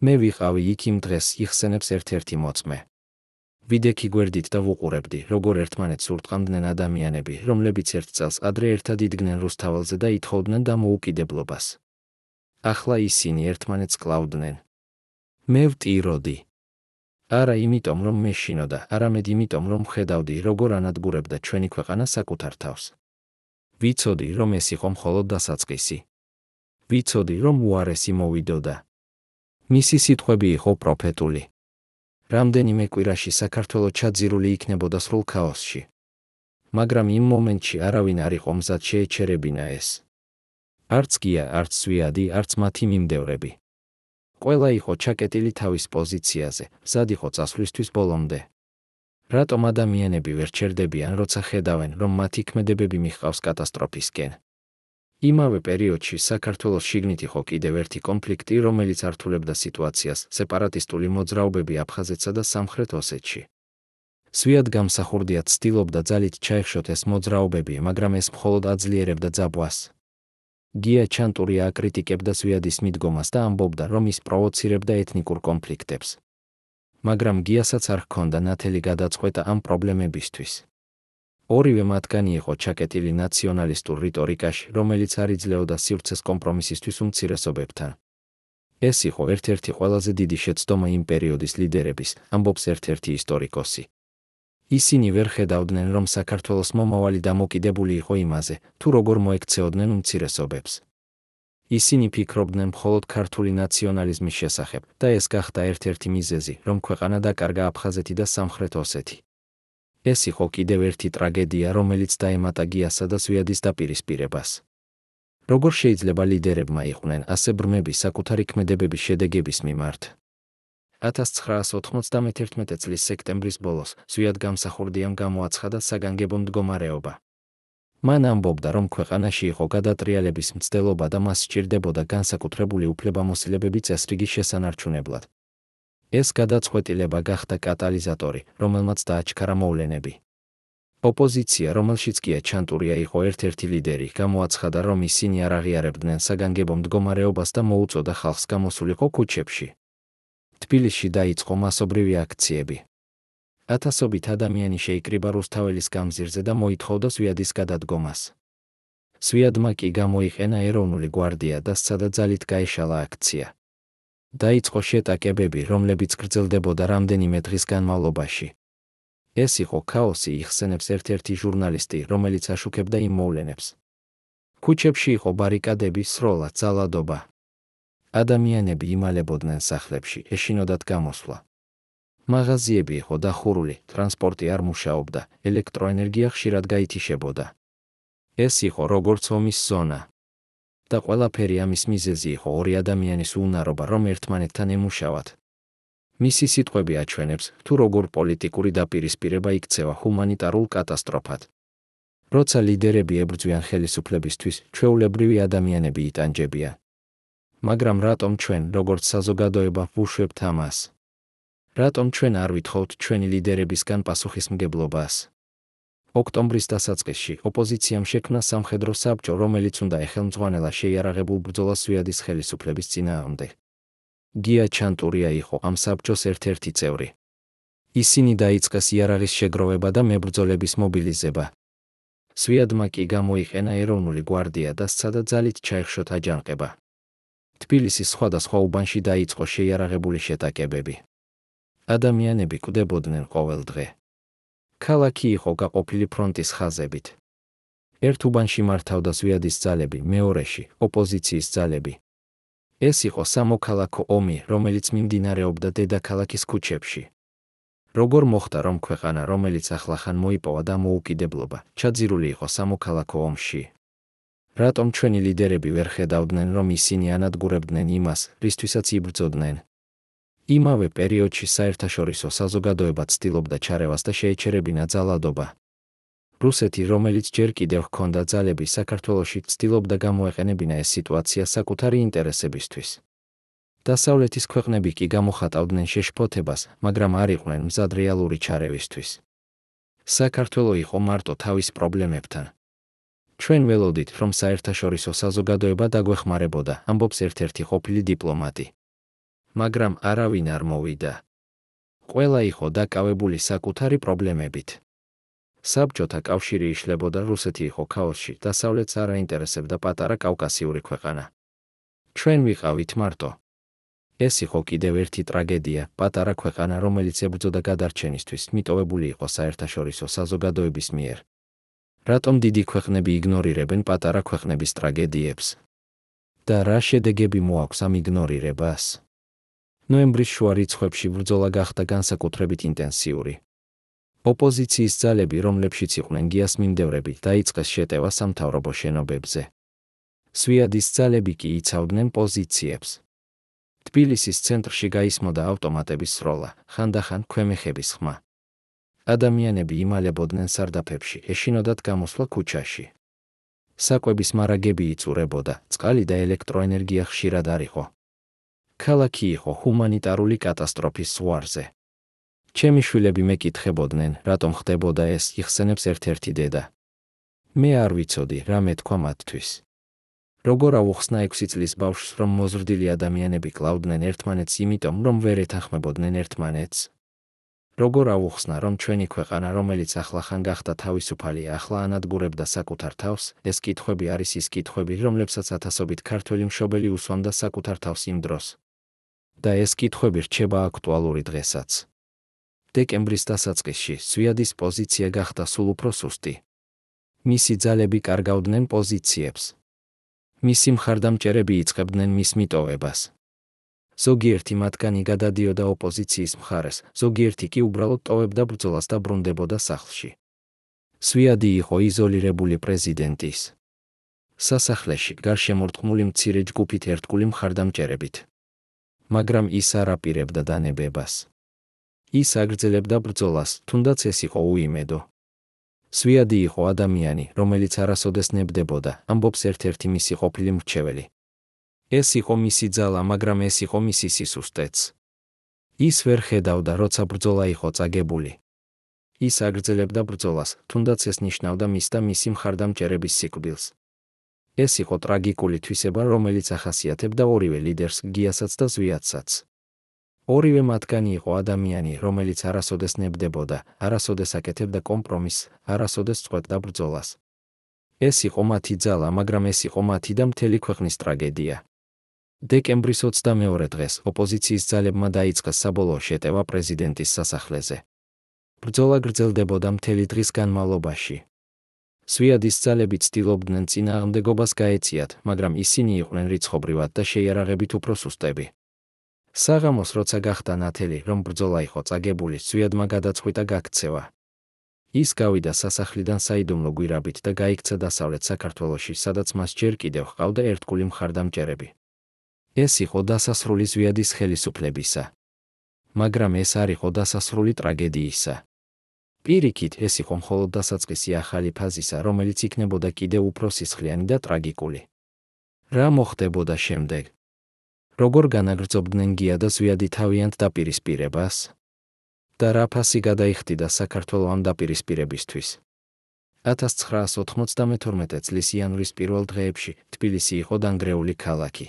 მე ვიყავი იქ იმ დღეს, იხსენებს ერთ-ერთი მოწმე. ვიდექი გვერდით და ვუყურებდი, როგორ ერთმანეთს ურტყამდნენ ადამიანები, რომლებიც ერთ წელს ადრე ერთად იდგნენ რუსთაველზე და ითხოვდნენ დამოუკიდებლობას. ახლა ისინი ერთმანეთს კლავდნენ. მე ვტიროდი. არა იმიტომ, რომ მეშინოდა, არამედ იმიტომ, რომ ხედავდი, როგორ ანადგურებდა ჩვენი ქვეყანა საკუთარ თავს. ვიცოდი, რომ ეს იყო მხოლოდ დასაწყისი. ვიცოდი, რომ უარესი მოვიდოდა. მისი სიტყვები იყო პროფეტული. რამდენიმე კვირაში საქართველო ჩაძირული იქნებოდა სრულ ქაოსში. მაგრამ იმ მომენტში არავინ არ იყო მზად შეეჩერებინა ეს. არც გია, არც ზვიადი, არც მათი მიმდევრები. ყველა იყო ჩაკეტილი თავის პოზიციაზე, მზად იყო წასვლისთვის ბოლომდე. რატომ ადამიანები ვერ ჩერდებიან, როცა ხედავენ, რომ მათი ქმედებები მიჰყავს კატასტროფისკენ? იმავე პერიოდში საქართველოს შიგნით იყო კიდევ ერთი კონფლიქტი, რომელიც ართულებდა სიტუაციას, სეპარატისტული მოძრაობები აფხაზეთსა და სამხრეთ ოსეთში. სვიად გამსახურდია ცდილობდა ძალით ჩაეხშოთ ეს მოძრაობები, მაგრამ ეს მხოლოდ აძლიერებდა ძაბვას. გია ჩანტურია აკრიტიკებდა სვიადის მიდგომას და ამბობდა, რომ ის პროვოცირებდა ეთნიკურ კონფლიქტებს. მაგრამ გიასაც არ ჰქონდა ნათელი გადაწყვეტა ამ პრობლემებისთვის. ორივე მათგანი იყო ჩაკეტილი ნაციონალისტურ რიტორიკაში, რომელიც არ იძლეოდა სივრცეს კომპრომისისთვის უმცირესობებთან. ეს იყო ერთ-ერთი ყველაზე დიდი შეცდომა იმ პერიოდის ლიდერების, ამბობს ერთ-ერთი ისტორიკოსი. ისინი ვერ ხედავდნენ, რომ საქართველოს მომავალი დამოკიდებული იყო იმაზე, თუ როგორ მოექცეოდნენ უმცირესობებს. ისინი ფიქრობდნენ მხოლოდ ქართული ნაციონალიზმის შესახებ და ეს გახდა ერთ-ერთი მიზეზი, რომ ქვეყანა დაკარგა აფხაზეთი და სამხრეთ ოსეთი. ეს იყო კიდევ ერთი ტრაგედია, რომელიც დაემატა გიასა და სვიადის დაპირისპირებას. როგორ შეიძლება ლიდერებმა იყვნენ ასე ბრმები საკუთარი ქმედებების შედეგების მიმართ? 1991 წლის სექტემბრის ბოლოს სვიად გამსახურდიამ გამოაცხადა საგანგებო მდგომარეობა. მან ამბობდა, რომ ქვეყანაში იყო გადატრიალების მცდელობა და მას სჭირდებოდა განსაკუთრებული უფლებამოსილებები წესრიგის შესანარჩუნებლად. ეს გადაწყვეტილება გახდა კატალიზატორი, რომელმაც დააჩქარა მოვლენები. ოპოზიცია, რომელშიც გია ჩანტურია იყო ერთ-ერთი ლიდერი, გამოაცხადა, რომ ისინი არ აღიარებდნენ საგანგებო მდგომარეობას და მოუწოდა ხალხს გამოსულიყო ქუჩებში. თბილისში დაიწყო მასობრივი აქციები. ათასობით ადამიანი შეიკრიბა რუსთაველის გამზირზე და მოითხოვდა სვიადის გადადგომას. სვიადმა კი გამოიყენა ეროვნული გვარდია და სცადა ძალით გაეშალა აქცია. დაიწყო შეტაკებები, რომლებიც გრძელდებოდა რამდენიმე დღის განმავლობაში. ეს იყო ქაოსი, იხსენებს ერთ-ერთი ჟურნალისტი, რომელიც აშუქებდა იმ მოვლენებს. ქუჩებში იყო ბარიკადები, სროლა, ძალადობა. ადამიანები იმალებოდნენ სახლებში, ეშინოდათ გამოსვლა. მაღაზიები იყო დახურული, ტრანსპორტი არ მუშაობდა, ელექტროენერგია ხშირად გაითიშებოდა. ეს იყო როგორც ომის ზონა. და ყველაფერი ამის მიზეზი იყო ორი ადამიანის უნარობა, რომ ერთმანეთთან ემუშავათ. მისი სიტყვები აჩვენებს, თუ როგორ პოლიტიკური დაპირისპირება იქცევა ჰუმანიტარულ კატასტროფად. როცა ლიდერები ებრძვიან ხელისუფლებისთვის, ჩვეულებრივი ადამიანები იტანჯებიან. მაგრამ რატომ ჩვენ, როგორც საზოგადოება, ვუშვებთ ამას? რატომ ჩვენ არ ვითხოვთ ჩვენი ლიდერებისგან პასუხისმგებლობას? ოქტომბრის დასაწყისში ოპოზიციამ შექმნა სამხედრო საბჭო, რომელიც უნდა ეხელმძღვანელა შეიარაღებულ ბრძოლას სვიადის ხელისუფლების წინააღმდეგ. გია ჩანტურია იყო ამ საბჭოს ერთ-ერთი წევრი. ისინი დაიწყეს იარაღის შეგროვება და მებრძოლების მობილიზება. სვიადმა კი გამოიყენა ეროვნული გვარდია და სცადა ძალით ჩაეხშოთ აჯანყება. თბილისის სხვადასხვა უბანში დაიწყო შეიარაღებული შეტაკებები. ადამიანები კვდებოდნენ ყოველ დღე. ქალაქი იყო გაყოფილი ფრონტის ხაზებით. ერთ უბანში მართავდა სვიადის ძალები, მეორეში ოპოზიციის ძალები. ეს იყო სამოქალაქო ომი, რომელიც მიმდინარეობდა დედაქალაქის ქუჩებში. როგორ მოხდა, რომ ქვეყანა, რომელიც ახლახან მოიპოვა დამოუკიდებლობა, ჩაძირული იყო სამოქალაქო ომში? რატომ ჩვენი ლიდერები ვერ ხედავდნენ, რომ ისინი ანადგურებდნენ იმას, რისთვისაც იბრძოდნენ? იმავე პერიოდში საერთაშორისო საზოგადოება ცდილობდა ჩარევას და შეეჩერებინა ძალადობა. რუსეთი, რომელიც ჯერ კიდევ ჰქონდა ძალები საქართველოში, ცდილობდა გამოეყენებინა ეს სიტუაცია საკუთარი ინტერესებისთვის. დასავლეთის ქვეყნები კი გამოხატავდნენ შეშფოთებას, მაგრამ არ იყვნენ მზად რეალური ჩარევისთვის. საქართველო იყო მარტო თავის პრობლემებთან. ჩვენ ველოდით, რომ საერთაშორისო საზოგადოება დაგვეხმარებოდა, ამბობს ერთ-ერთი ყოფილი დიპლომატი. მაგრამ არავინ არ მოვიდა. ყველა იყო დაკავებული საკუთარი პრობლემებით. საბჭოთა კავშირი იშლებოდა, რუსეთი იყო ქაოსში, დასავლეთს არ აინტერესებდა პატარა კავკასიური ქვეყანა. ჩვენ ვიყავით მარტო. ეს იყო კიდევ ერთი ტრაგედია, პატარა ქვეყანა, რომელიც ებრძოდა გადარჩენისთვის, მიტოვებული იყო საერთაშორისო საზოგადოების მიერ. რატომ დიდი ქვეყნები იგნორირებენ პატარა ქვეყნების ტრაგედიებს? და რა შედეგები მოაქვს ამ იგნორირებას? ნოემბრის შუა რიცხვებში ბრძოლა გახდა განსაკუთრებით ინტენსიური. ოპოზიციის ძალები, რომლებშიც იყვნენ გიას მიმდევრები, დაიწყეს შეტევა სამთავრობო შენობებზე. სვიადის ძალები კი იცავდნენ პოზიციებს. თბილისის ცენტრში გაისმოდა ავტომატების სროლა, ხანდახან ქვემეხების ხმა. ადამიანები იმალებოდნენ სარდაფებში, ეშინოდათ გამოსვლა ქუჩაში. საკვების მარაგები იწურებოდა, წყალი და ელექტროენერგია ხშირად არ იყო. ქალაქი იყო ჰუმანიტარული კატასტროფის ზღვარზე. ჩემი შვილები მეკითხებოდნენ, რატომ ხდებოდა ეს, იხსენებს ერთ-ერთი დედა. მე არ ვიცოდი, რა მეთქვა მათთვის. როგორ ავუხსნა 6 წლის ბავშვს, რომ მოზრდილი ადამიანები კლავდნენ ერთმანეთს იმიტომ, რომ ვერ ეთანხმებოდნენ ერთმანეთს? როგორ ავუხსნა, რომ ჩვენი ქვეყანა, რომელიც ახლახან გახდა თავისუფალი, ახლა ანადგურებდა საკუთარ თავს? ეს კითხვები არის ის კითხვები, რომლებსაც ათასობით ქართველი მშობელი უსვამდა საკუთარ თავს იმ დროს. და ეს კითხვები რჩება აქტუალური დღესაც. დეკემბრის დასაწყისში სვიადის პოზიცია გახდა სულ უფრო სუსტი. მისი ძალები კარგავდნენ პოზიციებს. მისი მხარდამჭერები იწყებდნენ მის მიტოვებას. ზოგიერთი მათგანი გადადიოდა ოპოზიციის მხარეს, ზოგიერთი კი უბრალოდ ტოვებდა ბრძოლას და ბრუნდებოდა სახლში. სვიადი იყო იზოლირებული პრეზიდენტის სასახლეში, გარშემორტყმული მცირე ჯგუფით ერთგული მხარდამჭერებით. მაგრამ ის არ აპირებდა დანებებას. ის აგრძელებდა ბრძოლას, თუნდაც ეს იყო უიმედო. სვიადი იყო ადამიანი, რომელიც არასოდეს ნებდებოდა, ამბობს ერთ-ერთი მისი ყოფილი მრჩეველი. ეს იყო მისი ძალა, მაგრამ ეს იყო მისი სისუსტეც. ის ვერ ხედავდა, როცა ბრძოლა იყო წაგებული. ის აგრძელებდა ბრძოლას, თუნდაც ეს ნიშნავდა მის და მისი მხარდამჭერების სიკვდილს. ეს იყო ტრაგიკული თვისება, რომელიც ახასიათებდა ორივე ლიდერს, გიასაც და ზვიადსაც. ორივე მათგანი იყო ადამიანი, რომელიც არასოდეს ნებდებოდა, არასოდეს აკეთებდა კომპრომისს, არასოდეს წყვეტდა ბრძოლას. ეს იყო მათი ძალა, მაგრამ ეს იყო მათი და მთელი ქვეყნის ტრაგედია. დეკემბრის 22 დღეს ოპოზიციის ძალებმა დაიწყეს საბოლოო შეტევა პრეზიდენტის სასახლეზე. ბრძოლა გრძელდებოდა მთელი დღის განმავლობაში. სვიადის ძალები ცდილობდნენ წინააღმდეგობას გაეციათ, მაგრამ ისინი იყვნენ რიცხობრივად და შეიარაღებით უფრო სუსტები. საღამოს როცა გახდა ნათელი, რომ ბრძოლა იყო წაგებული, სვიადმა გადაწყვიტა გაქცევა. ის გავიდა სასახლიდან საიდუმლო გვირაბით და გაიქცა დასავლეთ საქართველოში, სადაც მას ჯერ კიდევ ჰყავდა ერთგული მხარდამჭერები. ეს იყო დასასრული ზვიადის ხელისუფლებისა. მაგრამ ეს არ იყო დასასრული ტრაგედიისა. პირიქით, ეს იყო მხოლოდ დასაწყისი ახალი ფაზისა, რომელიც იქნებოდა კიდევ უფრო სისხლიანი და ტრაგიკული. რა მოხდებოდა შემდეგ? როგორ განაგრძობდნენ გია და ზვიადი თავიანთ დაპირისპირებას? და რა ფასი გადაიხდიდა საქართველო ამ დაპირისპირებისთვის? 1992 წლის იანვრის პირველ დღეებში თბილისი იყო დანგრეული ქალაქი.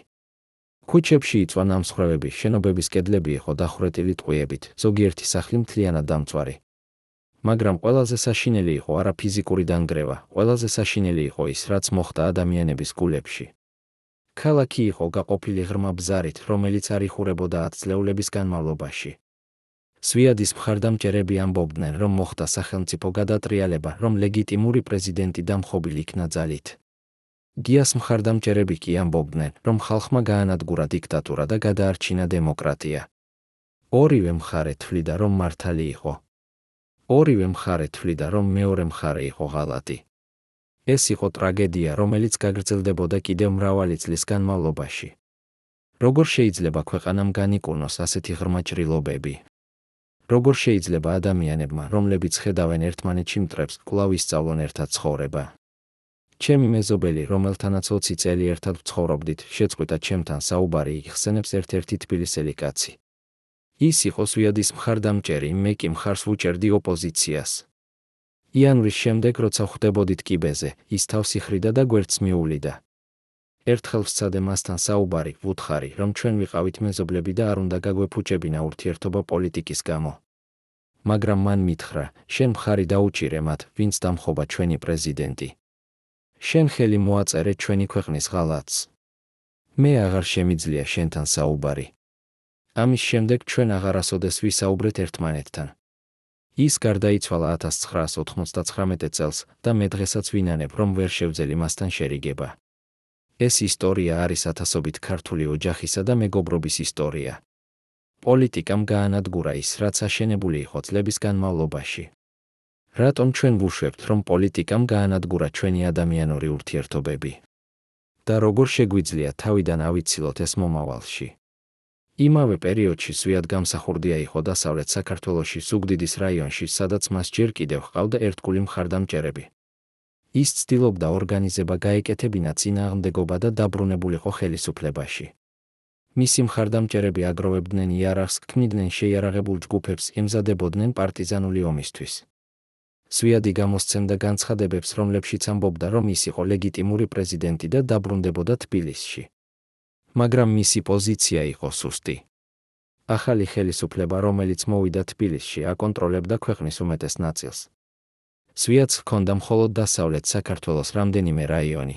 ქუჩებში იწვა ნამსხვრევები, შენობების კედლები იყო დახვრეტილი ტყვიებით, ზოგიერთი სახლი მთლიანად დამწვარი. მაგრამ ყველაზე საშინელი იყო არა ფიზიკური დანგრევა, ყველაზე საშინელი იყო ის, რაც მოხდა ადამიანების გულებში. ქალაქი იყო გაყოფილი ღრმა ბზარით, რომელიც არ იხურებოდა 10 წლეულების განმავლობაში. სვიადის მხარდამჭერები ამბობდნენ, რომ მოხდა სახელმწიფო გადატრიალება, რომ ლეგიტიმური პრეზიდენტი დამხობილ იქნა ძალით. გიას მხარდამჭერები კი ამბობდნენ, რომ ხალხმა გაანადგურა დიქტატურა და გადაარჩინა დემოკრატია. ორივე მხარე თვლიდა, რომ მართალი იყო. ორივე მხარე თვლიდა, რომ მეორე მხარე იყო ღალატი. ეს იყო ტრაგედია, რომელიც გაგრძელდებოდა კიდევ მრავალი წლის განმავლობაში. როგორ შეიძლება ქვეყანამ განიკურნოს ასეთი ღრმა ჭრილობები? როგორ შეიძლება ადამიანებმა, რომლებიც ხედავენ ერთმანეთში მტრებს, კვლავ ისწავლონ ერთად ცხოვრება? ჩემი მეზობელი, რომელთანაც 20 წელი ერთად ვცხოვრობდით, შეწყვიტა ჩემთან საუბარი, იხსენებს ერთ-ერთი თბილისელი კაცი. ის იყო სვიადის მხარდამჭერი, მე კი მხარს ვუჭერდი ოპოზიციას. იანვრის შემდეგ, როცა ხვდებოდით კიბეზე, ის თავს იხრიდა და გვერდს მიულიდა. ერთხელ ვსცადე მასთან საუბარი, ვუთხარი, რომ ჩვენ ვიყავით მეზობლები და არ უნდა გაგვეფუჭებინა ურთიერთობა პოლიტიკის გამო. მაგრამ მან მითხრა, შენ მხარი დაუჭირე მათ, ვინც დამხობა ჩვენი პრეზიდენტი. შენ ხელი მოაწერე ჩვენი ქვეყნის ღალატს. მე აღარ შემიძლია შენთან საუბარი. ამის შემდეგ ჩვენ აღარასოდეს ვისაუბრეთ ერთმანეთთან. ის გარდაიცვალა 1999 წელს და მე დღესაც ვინანებ, რომ ვერ შევძელი მასთან შერიგება. ეს ისტორია არის ათასობით ქართული ოჯახისა და მეგობრობის ისტორია. პოლიტიკამ გაანადგურა ის, რაც აშენებული იყო წლების განმავლობაში. რატომ ჩვენ ვუშვებთ, რომ პოლიტიკამ გაანადგურა ჩვენი ადამიანური ურთიერთობები? და როგორ შეგვიძლია თავიდან ავიცილოთ ეს მომავალში? იმავე პერიოდში სვიად გამსახურდია იყო დასავლეთ საქართველოში ზუგდიდის რაიონში, სადაც მას ჯერ კიდევ ჰყავდა ერთგული მხარდამჭერები. ის ცდილობდა ორგანიზება გაეკეთებინა წინააღმდეგობა და დაბრუნებულიყო ხელისუფლებაში. მისი მხარდამჭერები აგროვებდნენ იარაღს, ქმნიდნენ შეიარაღებულ ჯგუფებს, ემზადებოდნენ პარტიზანული ომისთვის. სვიადი გამოსცემდა განცხადებებს, რომლებშიც ამბობდა, რომ ის იყო ლეგიტიმური პრეზიდენტი და დაბრუნდებოდა თბილისში. მაგრამ მისი პოზიცია იყო სუსტი. ახალი ხელისუფლება, რომელიც მოვიდა თბილისში, აკონტროლებდა ქვეყნის უმეტეს ნაწილს. სვიადს ჰქონდა მხოლოდ დასავლეთ საქართველოს რამდენიმე რაიონი.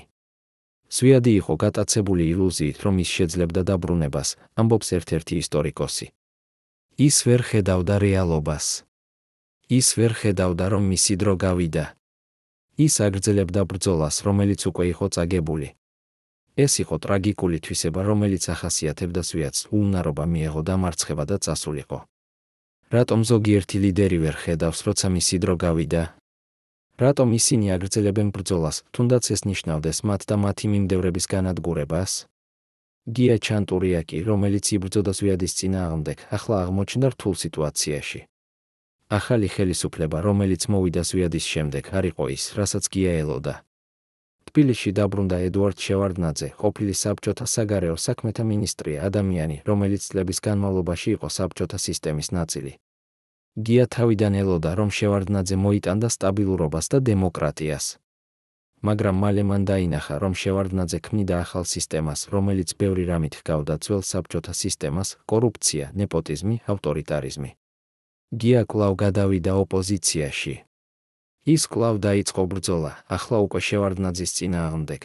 სვიადი იყო გატაცებული ილუზიით, რომ ის შეძლებდა დაბრუნებას, ამბობს ერთ-ერთი ისტორიკოსი. ის ვერ ხედავდა რეალობას. ის ვერ ხედავდა, რომ მისი დრო გავიდა. ის აგრძელებდა ბრძოლას, რომელიც უკვე იყო წაგებული. ეს იყო ტრაგიკული თვისება, რომელიც ახასიათებდა სვიადს, უუნარობა მიეღო დამარცხება და წასულიყო. რატომ ზოგიერთი ლიდერი ვერ ხედავს, როცა მისი დრო გავიდა? რატომ ისინი აგრძელებენ ბრძოლას, თუნდაც ეს ნიშნავდეს მათ და მათი მიმდევრების განადგურებას? გია ჩანტურიაკი, რომელიც იბრძოდა სვიადის წინააღმდეგ, ახლა აღმოჩნდა რთულ სიტუაციაში. ახალი ხელისუფლება, რომელიც მოვიდა სვიადის შემდეგ, არ იყო ის, რასაც გია ელოდა. თბილისში დაბრუნდა ედუარდ შევარდნაძე, ყოფილი საბჭოთა საგარეო საქმეთა მინისტრია, ადამიანი, რომელიც წლების განმავლობაში იყო საბჭოთა სისტემის ნაწილი. გია თავიდან ელოდა, რომ შევარდნაძე მოიტანდა სტაბილურობას და დემოკრატიას. მაგრამ მალე მან დაინახა, რომ შევარდნაძე ქმნიდა ახალ სისტემას, რომელიც ბევრი რამით ჰგავდა ძველ საბჭოთა სისტემას: კორუფცია, ნეპოტიზმი, ავტორიტარიზმი. გია კვლავ გადავიდა ოპოზიციაში. ის კვლავ დაიწყო ბრძოლა, ახლა უკვე შევარდნაძის წინააღმდეგ.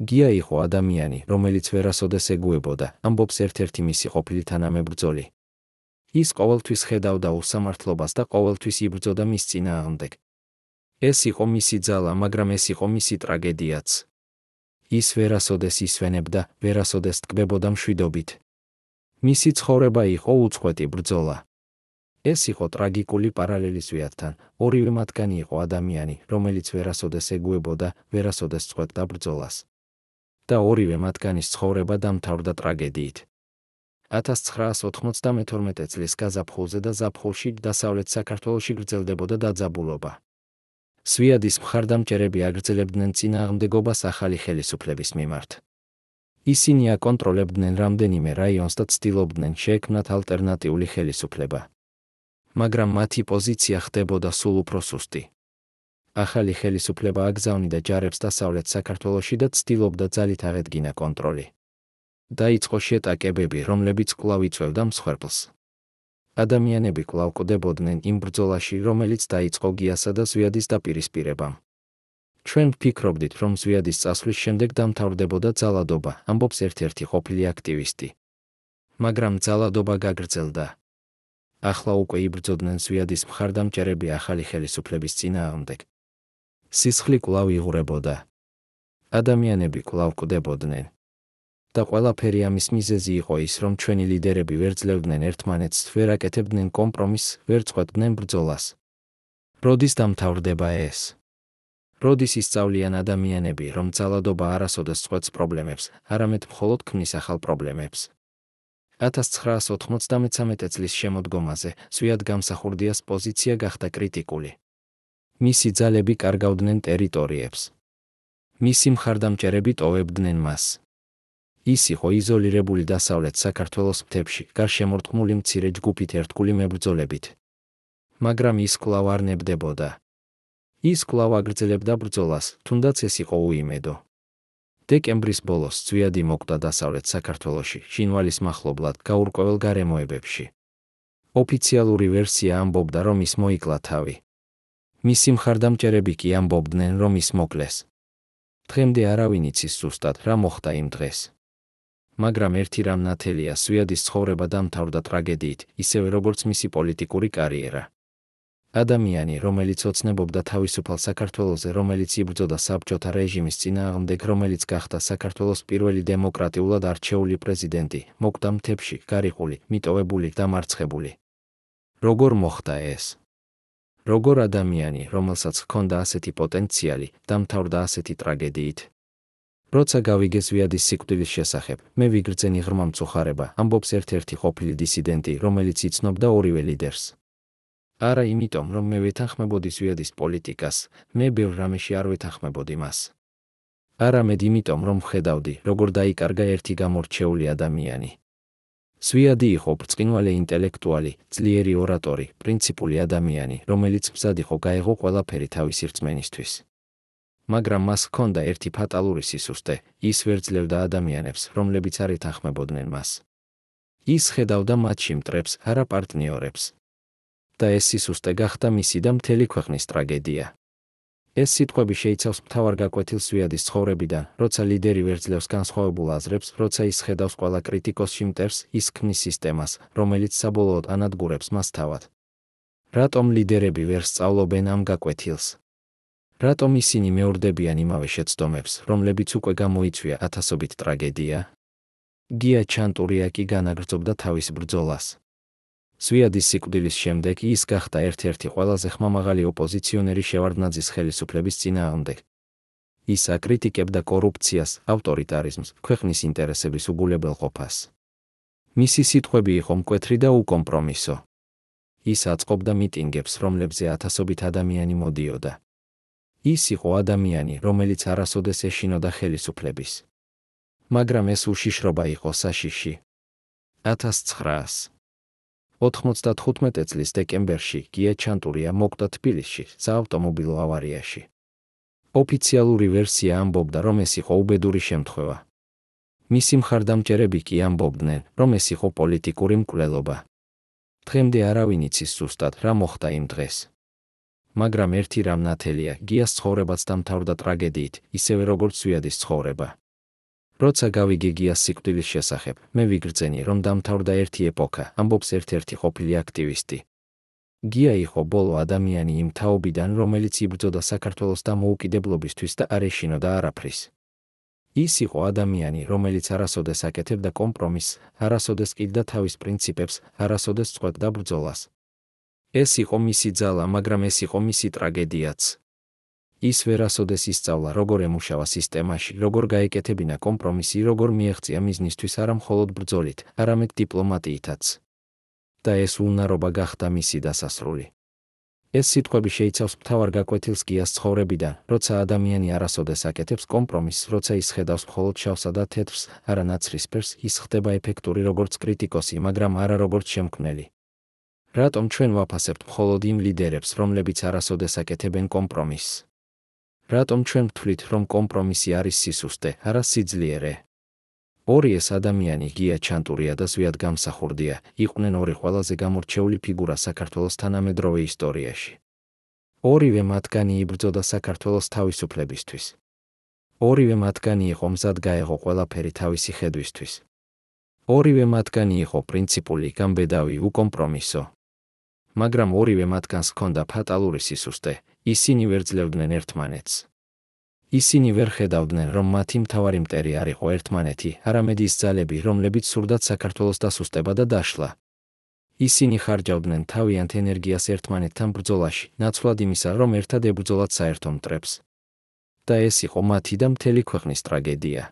გია იყო ადამიანი, რომელიც ვერასოდეს ეგუებოდა, ამბობს ერთ-ერთი მისი ყოფილი თანამებრძოლი. ის ყოველთვის ხედავდა უსამართლობას და ყოველთვის იბრძოდა მის წინააღმდეგ. ეს იყო მისი ძალა, მაგრამ ეს იყო მისი ტრაგედიაც. ის ვერასოდეს ისვენებდა, ვერასოდეს ტკბებოდა მშვიდობით. მისი ცხოვრება იყო უწყვეტი ბრძოლა. ეს იყო ტრაგიკული პარალელი სვიადთან, ორივე მათგანი იყო ადამიანი, რომელიც ვერასოდეს ეგუებოდა, ვერასოდეს წყვეტდა ბრძოლას. და ორივე მათგანის ცხოვრება დამთავრდა ტრაგედიით. 1992 წლის გაზაფხულზე და ზაფხულში დასავლეთ საქართველოში გრძელდებოდა დაძაბულობა. სვიადის მხარდამჭერები აგრძელებდნენ წინააღმდეგობას ახალი ხელისუფლების მიმართ. ისინი აკონტროლებდნენ რამდენიმე რაიონს და ცდილობდნენ შეექმნათ ალტერნატიული ხელისუფლება. მაგრამ მათი პოზიცია ხდებოდა სულ უფრო სუსტი. ახალი ხელისუფლება აგზავნიდა ჯარებს დასავლეთ საქართველოში და ცდილობდა ძალით აღედგინა კონტროლი. დაიწყო შეტაკებები, რომლებიც კვლავ იწვევდა მსხვერპლს. ადამიანები კვლავ კვდებოდნენ იმ ბრძოლაში, რომელიც დაიწყო გიასა და სვიადის დაპირისპირებამ. ჩვენ ვფიქრობდით, რომ სვიადის წასვლის შემდეგ დამთავრდებოდა ძალადობა, ამბობს ერთ-ერთი ყოფილი აქტივისტი. მაგრამ ძალადობა გაგრძელდა. ახლა უკვე იბრძოდნენ სვიადის მხარდამჭერები ახალი ხელისუფლების წინააღმდეგ. სისხლი კვლავ იღვრებოდა. ადამიანები კვლავ კვდებოდნენ. და ყველაფერი ამის მიზეზი იყო ის, რომ ჩვენი ლიდერები ვერ ძლევდნენ ერთმანეთს, ვერ აკეთებდნენ კომპრომისს, ვერ წყვეტდნენ ბრძოლას. როდის დამთავრდება ეს? როდის ისწავლიან ადამიანები, რომ ძალადობა არასოდეს წყვეტს პრობლემებს, არამედ მხოლოდ ქმნის ახალ პრობლემებს? 1993 წლის შემოდგომაზე სვიად გამსახურდიას პოზიცია გახდა კრიტიკული. მისი ძალები კარგავდნენ ტერიტორიებს. მისი მხარდამჭერები ტოვებდნენ მას. ის იყო იზოლირებული დასავლეთ საქართველოს მთებში, გარშემორტყმული მცირე ჯგუფით ერთგული მებრძოლებით. მაგრამ ის კვლავ არ ნებდებოდა. ის კვლავ აგრძელებდა ბრძოლას, თუნდაც ეს იყო უიმედო. დეკემბრის ბოლოს სვიადი მოკვდა დასავლეთ საქართველოში, ჟინვალის მახლობლად, გაურკვეველ გარემოებებში. ოფიციალური ვერსია ამბობდა, რომ ის მოიკლა თავი. მისი მხარდამჭერები კი ამბობდნენ, რომ ის მოკლეს. დღემდე არავინ იცის ზუსტად, რა მოხდა იმ დღეს. მაგრამ ერთი რამ ნათელია, სვიადის ცხოვრება დამთავრდა ტრაგედიით, ისევე როგორც მისი პოლიტიკური კარიერა. ადამიანი, რომელიც ოცნებობდა თავისუფალ საქართველოზე, რომელიც იბრძოდა საბჭოთა რეჟიმის წინააღმდეგ, რომელიც გახდა საქართველოს პირველი დემოკრატიულად არჩეული პრეზიდენტი, მოკვდა მთებში, გარიყული, მიტოვებული, დამარცხებული. როგორ მოხდა ეს? როგორ ადამიანი, რომელსაც ჰქონდა ასეთი პოტენციალი, დამთავრდა ასეთი ტრაგედიით? როცა გავიგე ზვიადის სიკვდილის შესახებ, მე ვიგრძენი ღრმა მწუხარება, ამბობს ერთ-ერთი ყოფილი დისიდენტი, რომელიც იცნობდა ორივე ლიდერს. არა იმიტომ, რომ მე ვეთანხმებოდი ზვიადის პოლიტიკას, მე ბევრ რამეში არ ვეთანხმებოდი მას. არამედ იმიტომ, რომ ვხედავდი, როგორ დაიკარგა ერთი გამორჩეული ადამიანი. ზვიადი იყო ბრწყინვალე ინტელექტუალი, ძლიერი ორატორი, პრინციპული ადამიანი, რომელიც მზად იყო გაეღო ყველაფერი თავისი რწმენისთვის. მაგრამ მას ჰქონდა ერთი ფატალური სისუსტე, ის ვერ ძლევდა ადამიანებს, რომლებიც არ ეთანხმებოდნენ მას. ის ხედავდა მათში მტრებს, არა პარტნიორებს. და ეს სისუსტე გახდა მისი და მთელი ქვეყნის ტრაგედია. ეს სიტყვები შეიცავს მთავარ გაკვეთილს ზვიადის ცხოვრებიდან, როცა ლიდერი ვერ ძლევს განსხვავებულ აზრებს, როცა ის ხედავს ყველა კრიტიკოსში მტერს, ის ქმნის სისტემას, რომელიც საბოლოოდ ანადგურებს მას თავად. რატომ ლიდერები ვერ სწავლობენ ამ გაკვეთილს? რატომ ისინი მეორდებიან იმავე შეცდომებს, რომლებიც უკვე გამოიწვია ათასობით ტრაგედია? გია ჩანტურია კი განაგრძობდა თავის ბრძოლას. ზვიადის სიკვდილის შემდეგ ის გახდა ერთ-ერთი ყველაზე ხმამაღალი ოპოზიციონერი შევარდნაძის ხელისუფლების წინააღმდეგ. ის აკრიტიკებდა კორუფციას, ავტორიტარიზმს, ქვეყნის ინტერესების უგულებელყოფას. მისი სიტყვები იყო მკვეთრი და უკომპრომისო. ის აწყობდა მიტინგებს, რომლებზე ათასობით ადამიანი მოდიოდა. ის იყო ადამიანი, რომელიც არასოდეს ეშინოდა ხელისუფლების. მაგრამ ეს უშიშრობა იყო საშიში. 1995 წლის დეკემბერში გია ჩანტურია მოკვდა თბილისში, საავტომობილო ავარიაში. ოფიციალური ვერსია ამბობდა, რომ ეს იყო უბედური შემთხვევა. მისი მხარდამჭერები კი ამბობდნენ, რომ ეს იყო პოლიტიკური მკვლელობა. დღემდე არავინ იცის ზუსტად, რა მოხდა იმ დღეს. მაგრამ ერთი რამ ნათელია, გიას ცხოვრებაც დამთავრდა ტრაგედიით, ისევე როგორც ზვიადის ცხოვრება. როცა გავიგე გიას სიკვდილის შესახებ, მე ვიგრძენი, რომ დამთავრდა ერთი ეპოქა, ამბობს ერთ-ერთი ყოფილი აქტივისტი. გია იყო ბოლო ადამიანი იმ თაობიდან, რომელიც იბრძოდა საქართველოს დამოუკიდებლობისთვის და არ ეშინოდა არაფრის. ის იყო ადამიანი, რომელიც არასოდეს აკეთებდა კომპრომისს, არასოდეს ყიდდა თავის პრინციპებს, არასოდეს წყვეტდა ბრძოლას. ეს იყო მისი ძალა, მაგრამ ეს იყო მისი ტრაგედიაც. ის ვერასოდეს ისწავლა, როგორ ემუშავა სისტემაში, როგორ გაეკეთებინა კომპრომისი, როგორ მიეღწია მიზნისთვის არა მხოლოდ ბრძოლით, არამედ დიპლომატიითაც. და ეს უნარობა გახდა მისი დასასრული. ეს სიტყვები შეიცავს მთავარ გაკვეთილს გიას ცხოვრებიდან, როცა ადამიანი არასოდეს აკეთებს კომპრომისს, როცა ის ხედავს მხოლოდ შავსა და თეთრს, არა ნაცრისფერს, ის ხდება ეფექტური როგორც კრიტიკოსი, მაგრამ არა როგორც შემქმნელი. რატომ ჩვენ ვაფასებთ მხოლოდ იმ ლიდერებს, რომლებიც არასოდეს აკეთებენ კომპრომისს? რატომ ჩვენ ვთვლით, რომ კომპრომისი არის სისუსტე, არა სიძლიერე? ორი ეს ადამიანი, გია ჩანტურია და ზვიად გამსახურდია, იყვნენ ორი ყველაზე გამორჩეული ფიგურა საქართველოს თანამედროვე ისტორიაში. ორივე მათგანი იბრძოდა საქართველოს თავისუფლებისთვის. ორივე მათგანი იყო მზად გაეღო ყველაფერი თავისი ხედვისთვის. ორივე მათგანი იყო პრინციპული, გამბედავი, უკომპრომისო. მაგრამ ორივე მათგანს ჰქონდა ფატალური სისუსტე, ისინი ვერ ძლევდნენ ერთმანეთს. ისინი ვერ ხედავდნენ, რომ მათი მთავარი მტერი არ იყო ერთმანეთი, არამედ ის ძალები, რომლებიც სურდათ საქართველოს დასუსტება და დაშლა. ისინი ხარჯავდნენ თავიანთ ენერგიას ერთმანეთთან ბრძოლაში, ნაცვლად იმისა, რომ ერთად ებრძოლათ საერთო მტრებს. და ეს იყო მათი და მთელი ქვეყნის ტრაგედია.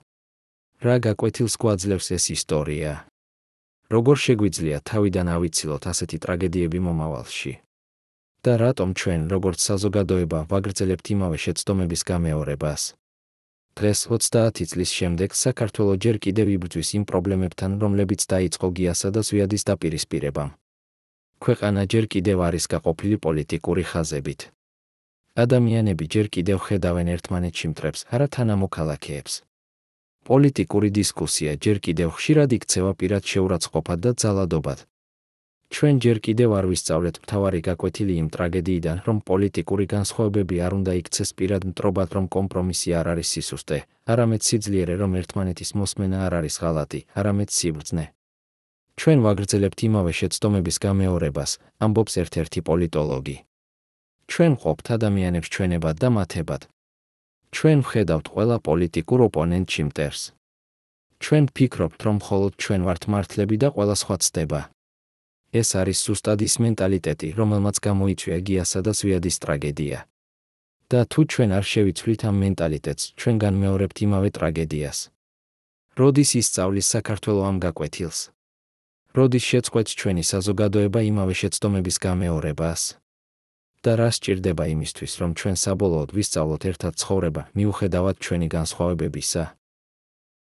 რა გაკვეთილს გვაძლევს ეს ისტორია? როგორ შეგვიძლია თავიდან ავიცილოთ ასეთი ტრაგედიები მომავალში? და რატომ ჩვენ, როგორც საზოგადოება, ვაგრძელებთ იმავე შეცდომების გამეორებას? დღეს 30 წლის შემდეგ საქართველო ჯერ კიდევ იბრძვის იმ პრობლემებთან, რომლებიც დაიწყო გიასა და ზვიადის დაპირისპირებამ. ქვეყანა ჯერ კიდევ არის გაყოფილი პოლიტიკური ხაზებით. ადამიანები ჯერ კიდევ ხედავენ ერთმანეთში მტრებს, არა თანამოქალაქეებს. პოლიტიკური დისკუსია ჯერ კიდევ ხშირად იქცევა პირად შეურაცხყოფად და ძალადობად. ჩვენ ჯერ კიდევ არ ვისწავლეთ მთავარი გაკვეთილი იმ ტრაგედიიდან, რომ პოლიტიკური განსხვავებები არ უნდა იქცეს პირად მტრობად, რომ კომპრომისი არ არის სისუსტე, არამედ სიძლიერე, რომ ერთმანეთის მოსმენა არ არის ღალატი, არამედ სიბრძნე. ჩვენ ვაგრძელებთ იმავე შეცდომების გამეორებას, ამბობს ერთ-ერთი პოლიტოლოგი. ჩვენ ყოფთ ადამიანებს ჩვენებად და მათებად. ჩვენ ვხედავთ ყველა პოლიტიკურ ოპონენტში მტერს. ჩვენ ვფიქრობთ, რომ მხოლოდ ჩვენ ვართ მართლები და ყველა სხვა ცდება. ეს არის ზუსტად ის მენტალიტეტი, რომელმაც გამოიწვია გიასა და ზვიადის ტრაგედია. და თუ ჩვენ არ შევიცვლით ამ მენტალიტეტს, ჩვენ განმეორებთ იმავე ტრაგედიას. როდის ისწავლის საქართველო ამ გაკვეთილს? როდის შეწყვეტს ჩვენი საზოგადოება იმავე შეცდომების გამეორებას? და რა სჭირდება იმისთვის, რომ ჩვენ საბოლოოდ ვისწავლოთ ერთად ცხოვრება, მიუხედავად ჩვენი განსხვავებებისა?